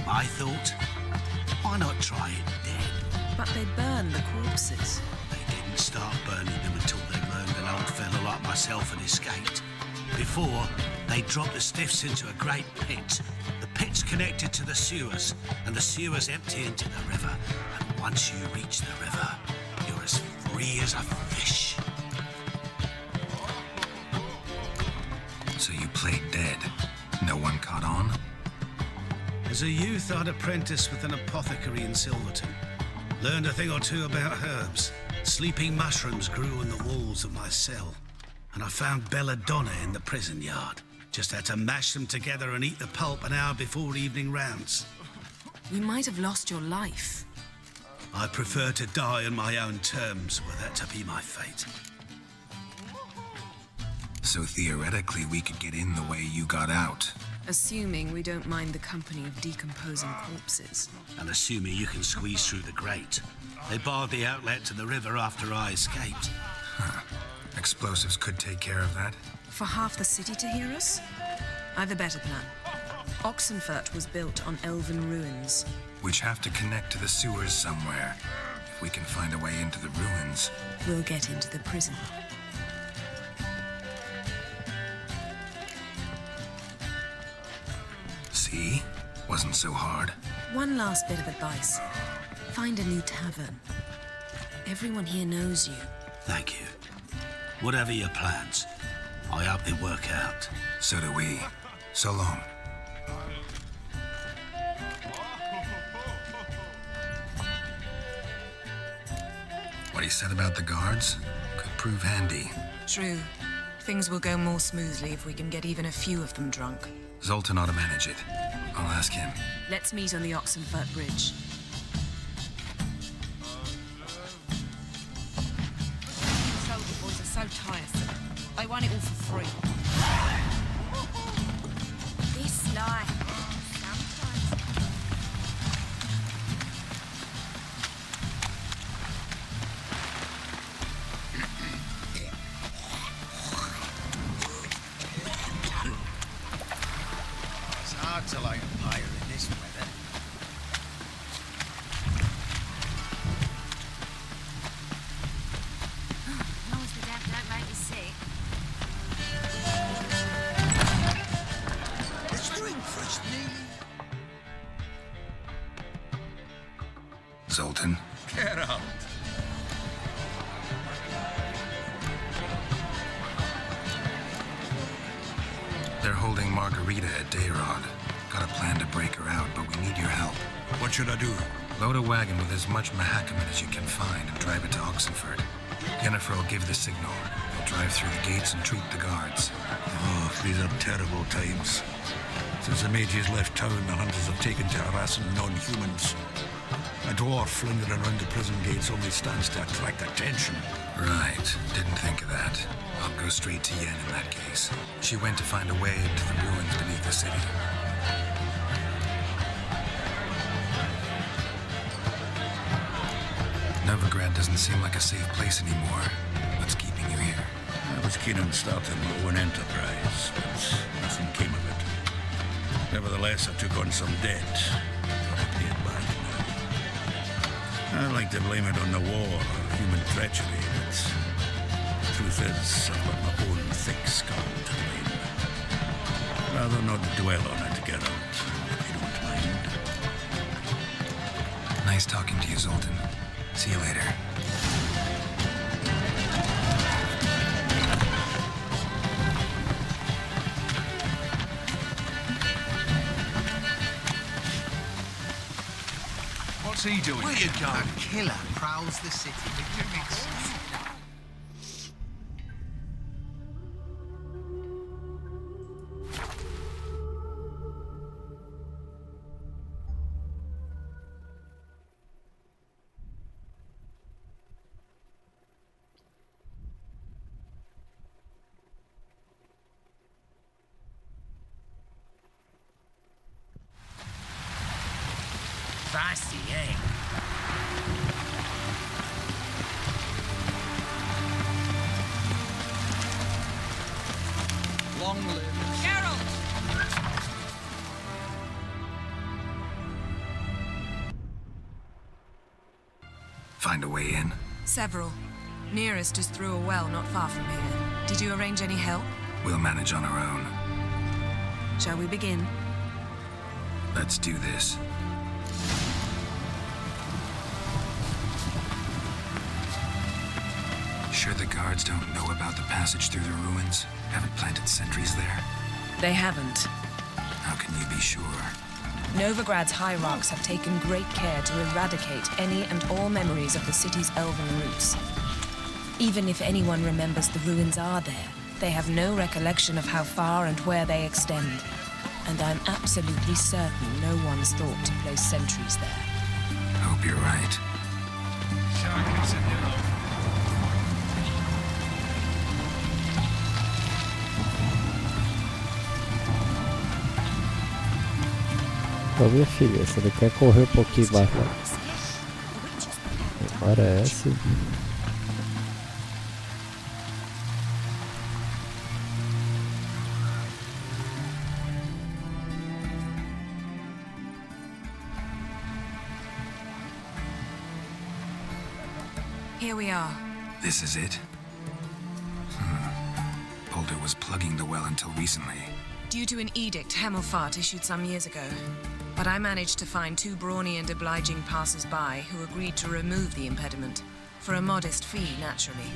Speaker 5: My thought, why not try it dead?
Speaker 12: But they burn the corpses.
Speaker 5: They didn't start burning them until they learned an old fellow like myself had escaped. Before, they dropped the stiffs into a great pit. The pit's connected to the sewers, and the sewers empty into the river. And once you reach the river, you're as free as a fish.
Speaker 3: So you played dead. No one caught on?
Speaker 5: As a youth, I'd apprenticed with an apothecary in Silverton. Learned a thing or two about herbs. Sleeping mushrooms grew on the walls of my cell. And I found belladonna in the prison yard. Just had to mash them together and eat the pulp an hour before evening rounds.
Speaker 12: You might have lost your life.
Speaker 5: I prefer to die on my own terms, were that to be my fate.
Speaker 3: So theoretically, we could get in the way you got out.
Speaker 12: Assuming we don't mind the company of decomposing corpses.
Speaker 5: And assuming you can squeeze through the grate. They barred the outlet to the river after I escaped.
Speaker 3: Huh. Explosives could take care of that?
Speaker 12: For half the city to hear us? I've a better plan. Oxenfurt was built on elven ruins.
Speaker 3: Which have to connect to the sewers somewhere. If we can find a way into the ruins.
Speaker 12: We'll get into the prison.
Speaker 3: See? Wasn't so hard.
Speaker 12: One last bit of advice. Find a new tavern. Everyone here knows you.
Speaker 5: Thank you. Whatever your plans, I hope they work out.
Speaker 3: So do we. So long. What he said about the guards could prove handy.
Speaker 12: True. Things will go more smoothly if we can get even a few of them drunk.
Speaker 3: Zoltan ought to manage it. I'll ask him.
Speaker 12: Let's meet on the Oxenfurt Bridge.
Speaker 6: Soldier boys are so tiresome. They want it all for free.
Speaker 4: This life.
Speaker 2: It's hard to light a fire in this weather.
Speaker 4: As long as the death don't make you sick.
Speaker 2: Let's drink first, Neely.
Speaker 3: Zoltan.
Speaker 2: Get out.
Speaker 3: They're holding Margarita at Dayrod. Got a plan to break her out, but we need your help.
Speaker 2: What should I do?
Speaker 3: Load a wagon with as much Mahakaman as you can find and drive it to Oxenfurt. Yennefer will give the signal. They'll drive through the gates and treat the guards.
Speaker 2: Oh, these are terrible times. Since the mages left town, the hunters have taken to harassing non-humans. A dwarf lingering around the prison gates only stands to attract attention.
Speaker 3: Right. Didn't think of that. I'll go straight to Yen in that case. She went to find a way into the ruins beneath the city. Novigrad doesn't seem like a safe place anymore. What's keeping you here?
Speaker 2: I was keen on starting my own enterprise, but nothing came of it. Nevertheless, I took on some debt. I paid back now. I like to blame it on the war or human treachery, but the truth is, I've got my own thick skull to blame. Rather not dwell on it, Geralt, if you don't mind.
Speaker 3: Nice talking to you, Zoltan. See you later.
Speaker 7: What's he doing?
Speaker 13: Where you going? A killer prowls the city.
Speaker 9: Fancy, eh?
Speaker 13: Long live
Speaker 9: Geralt!
Speaker 3: Find a way in?
Speaker 12: Several. Nearest is through a well not far from here. Did you arrange any help?
Speaker 3: We'll manage on our own.
Speaker 12: Shall we begin?
Speaker 3: Let's do this. Sure the guards don't know about the passage through the ruins? Haven't planted sentries there?
Speaker 12: They haven't.
Speaker 3: How can you be sure?
Speaker 12: Novigrad's hierarchs have taken great care to eradicate any and all memories of the city's elven roots. Even if anyone remembers the ruins are there, they have no recollection of how far and where they extend. And I'm absolutely certain no one's thought to place sentries there.
Speaker 3: Hope you're right.
Speaker 1: Então, minha filha, você não quer correr um pouquinho mais, não? Parece.
Speaker 12: Here we are.
Speaker 3: This is it? Boulder was plugging the well until recently.
Speaker 12: Due to an edict Hemmelfart issued some years ago. But I managed to find two brawny and obliging passers-by who agreed to remove the impediment. For a modest fee, naturally.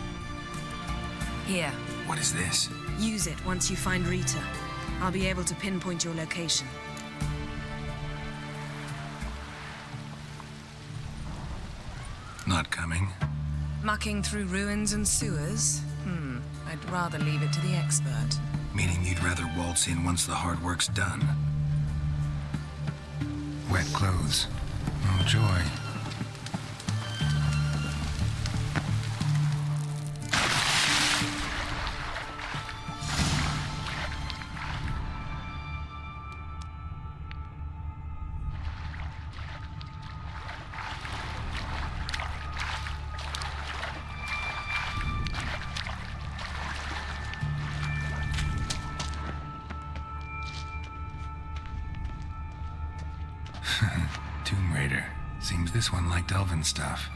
Speaker 12: Here,
Speaker 3: What is this?
Speaker 12: use it once you find Rita. I'll be able to pinpoint your location.
Speaker 3: Not coming?
Speaker 12: Mucking through ruins and sewers? I'd rather leave it to the expert.
Speaker 3: Meaning you'd rather waltz in once the hard work's done? Wet clothes. Oh, joy. Tomb Raider. Seems this one liked elven stuff.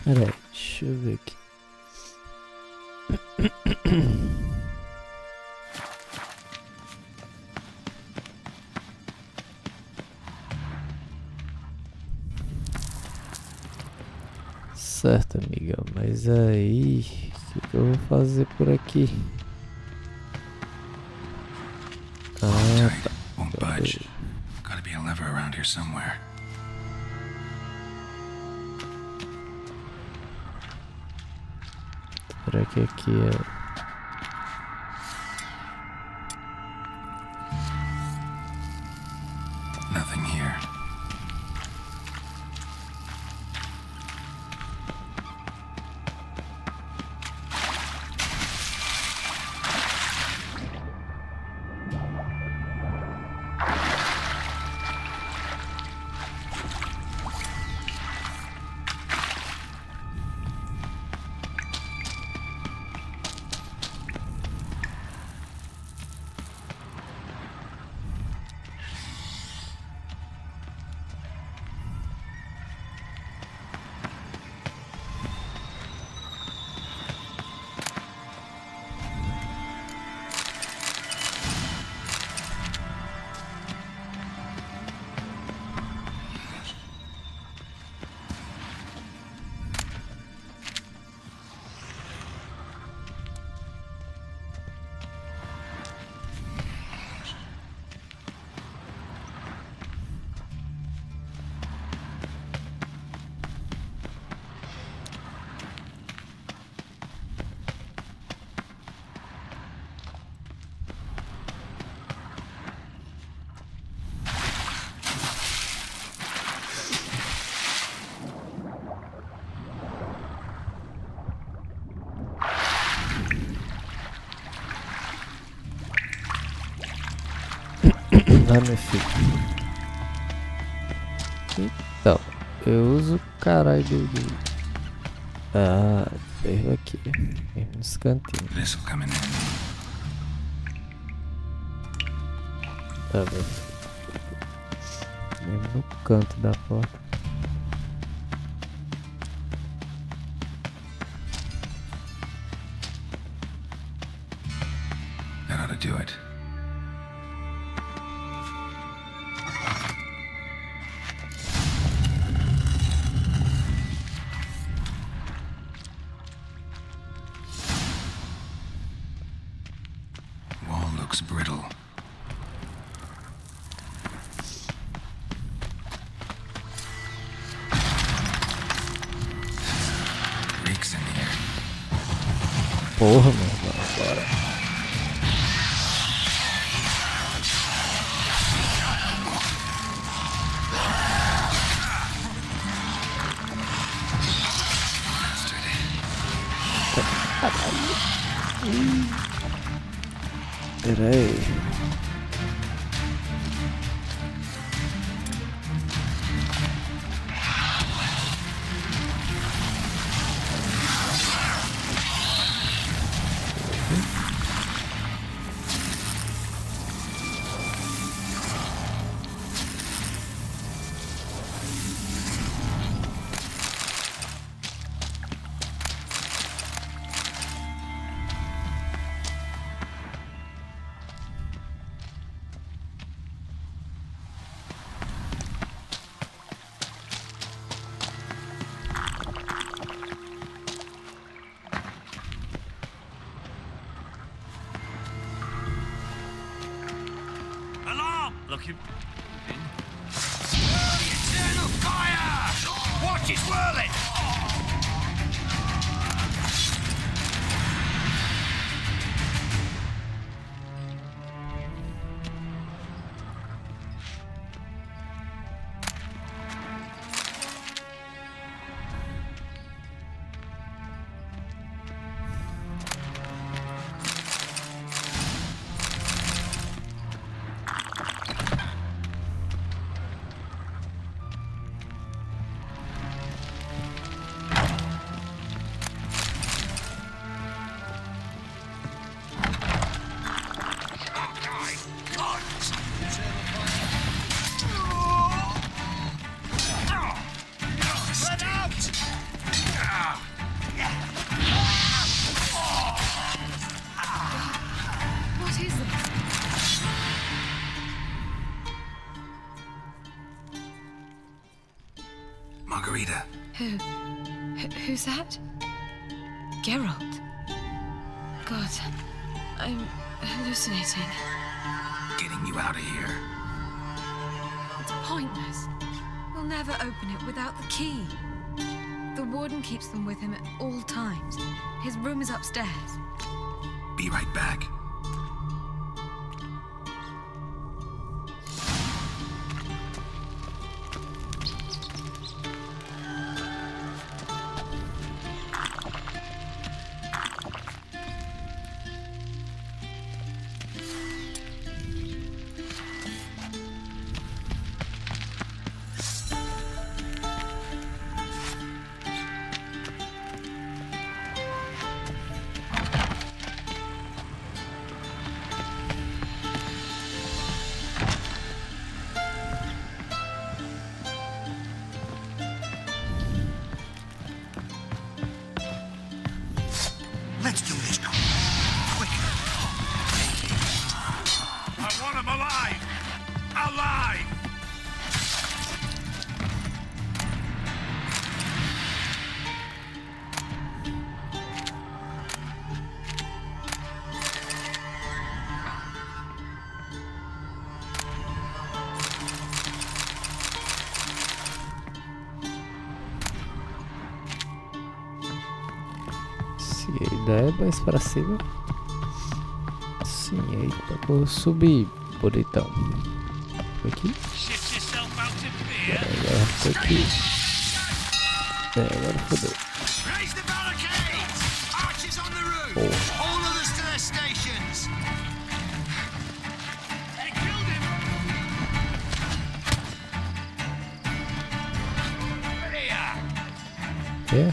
Speaker 1: Pera aí, deixa eu ver aqui. Certo, amigão, mas aí, o que eu vou fazer por aqui?
Speaker 3: Tight,
Speaker 1: Tá.
Speaker 3: won't budge. Gotta be a lever around here somewhere.
Speaker 1: Será que aqui é...
Speaker 3: Nothing here.
Speaker 1: Ah, meu filho. Então, eu uso o caralho do... Ah, veio aqui. Mesmo nos cantinhos.
Speaker 3: This'll come in handy.
Speaker 1: Tá bem. Mesmo no canto da porta.
Speaker 3: That ought to do it. Wall looks brittle. Leaks in here.
Speaker 1: Porra, meu irmão, bora. Pera aí.
Speaker 5: Alarm! Looking.
Speaker 9: Eternal fire! Watch it whirling!
Speaker 3: Margarita.
Speaker 12: Who's that? Geralt. God, I'm hallucinating.
Speaker 3: Getting you out of here.
Speaker 12: It's pointless. We'll never open it without the key. The warden keeps them with him at all times. His room is upstairs.
Speaker 3: Be right back.
Speaker 2: Let's do this quick.
Speaker 7: I want him alive! Alive!
Speaker 1: Se a ideia é mais pra cima. Sim, eita, vou subir, bonitão. Foi aqui?
Speaker 5: Shift yourself out of fear.
Speaker 1: Agora foi aqui. Agora fodeu.
Speaker 13: Raise the barricades! Archers on the roof!
Speaker 1: Porra.
Speaker 13: All others to their stations!
Speaker 9: They killed him!
Speaker 5: Here.
Speaker 1: É?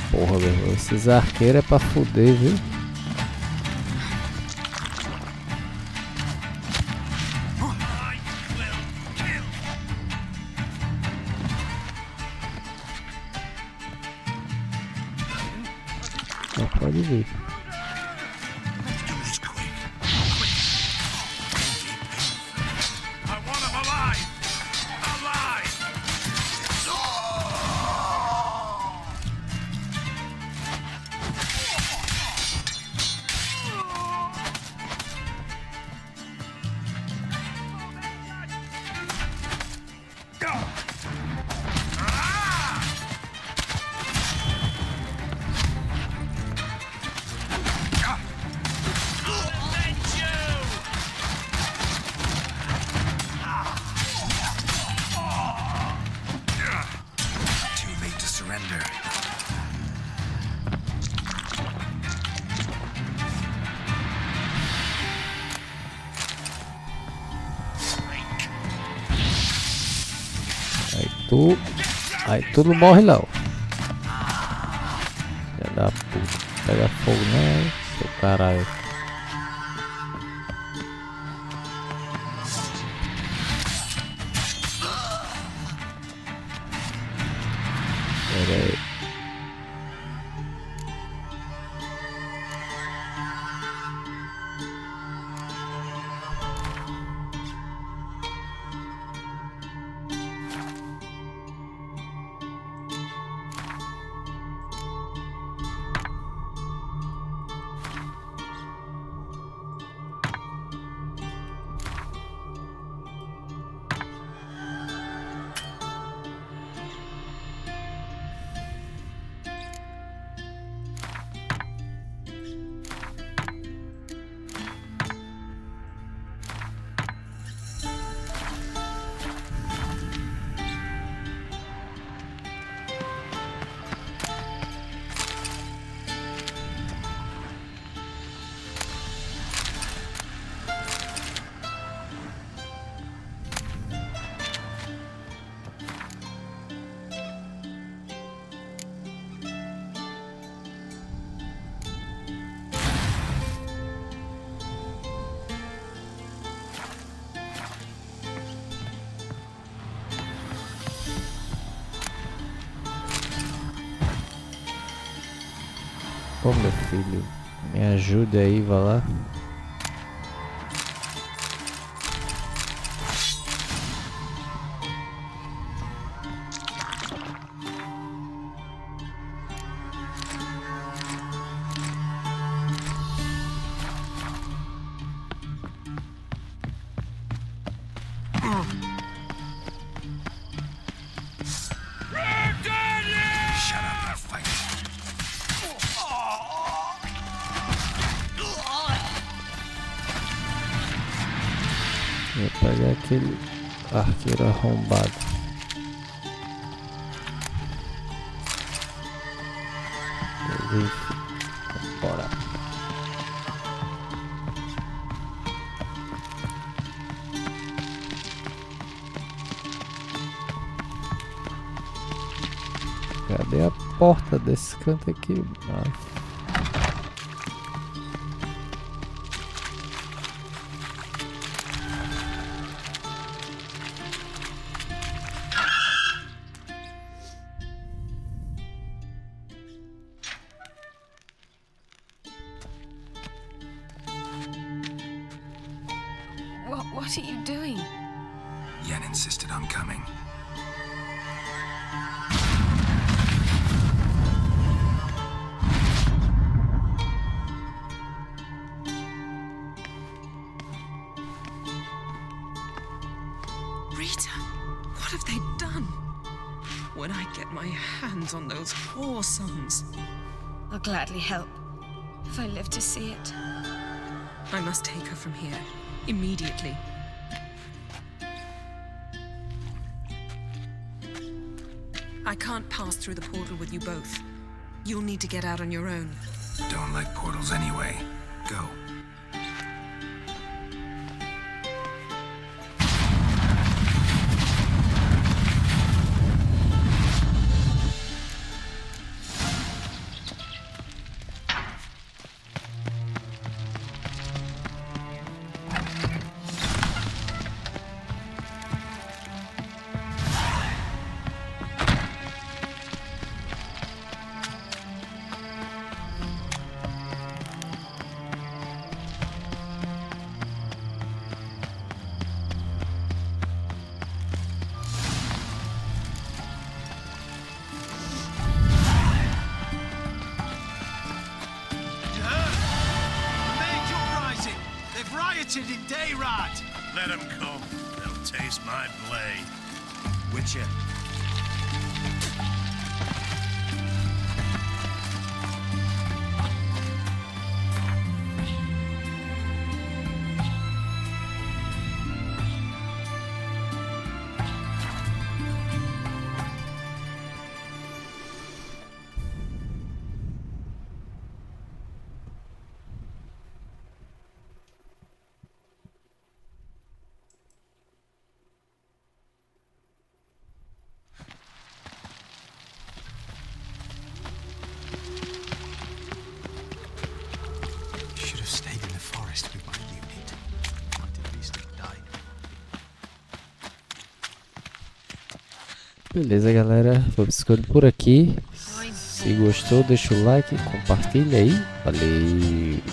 Speaker 1: Porra, meu irmão, esses arqueiros é pra fuder, viu?
Speaker 5: I will kill.
Speaker 1: Não pode vir.
Speaker 2: Let's do this quick.
Speaker 7: I want him alive! Alive!
Speaker 5: Avenge you.
Speaker 3: Too late to surrender.
Speaker 1: Aí tu não morre não. Filha da puta. Pega fogo não, seu caralho. Pera aí. Ô meu filho, me ajude aí, vá lá. Vou pegar aquele arqueiro arrombado. Mas enfim, bora. Cadê a porta desse canto aqui?
Speaker 12: What are you doing?
Speaker 3: Yen insisted on coming.
Speaker 12: Rita, what have they done? When I get my hands on those poor sons.
Speaker 6: I'll gladly help, if I live to see it.
Speaker 12: I must take her from here, immediately. I can't pass through the portal with you both. You'll need to get out on your own.
Speaker 3: Don't like portals anyway. Go.
Speaker 13: In Dayrad.
Speaker 5: Let them come. They'll taste my blade. Witcher.
Speaker 1: Beleza, galera, vamos ficando por aqui. Se gostou, deixa o like, compartilha aí. Valeu!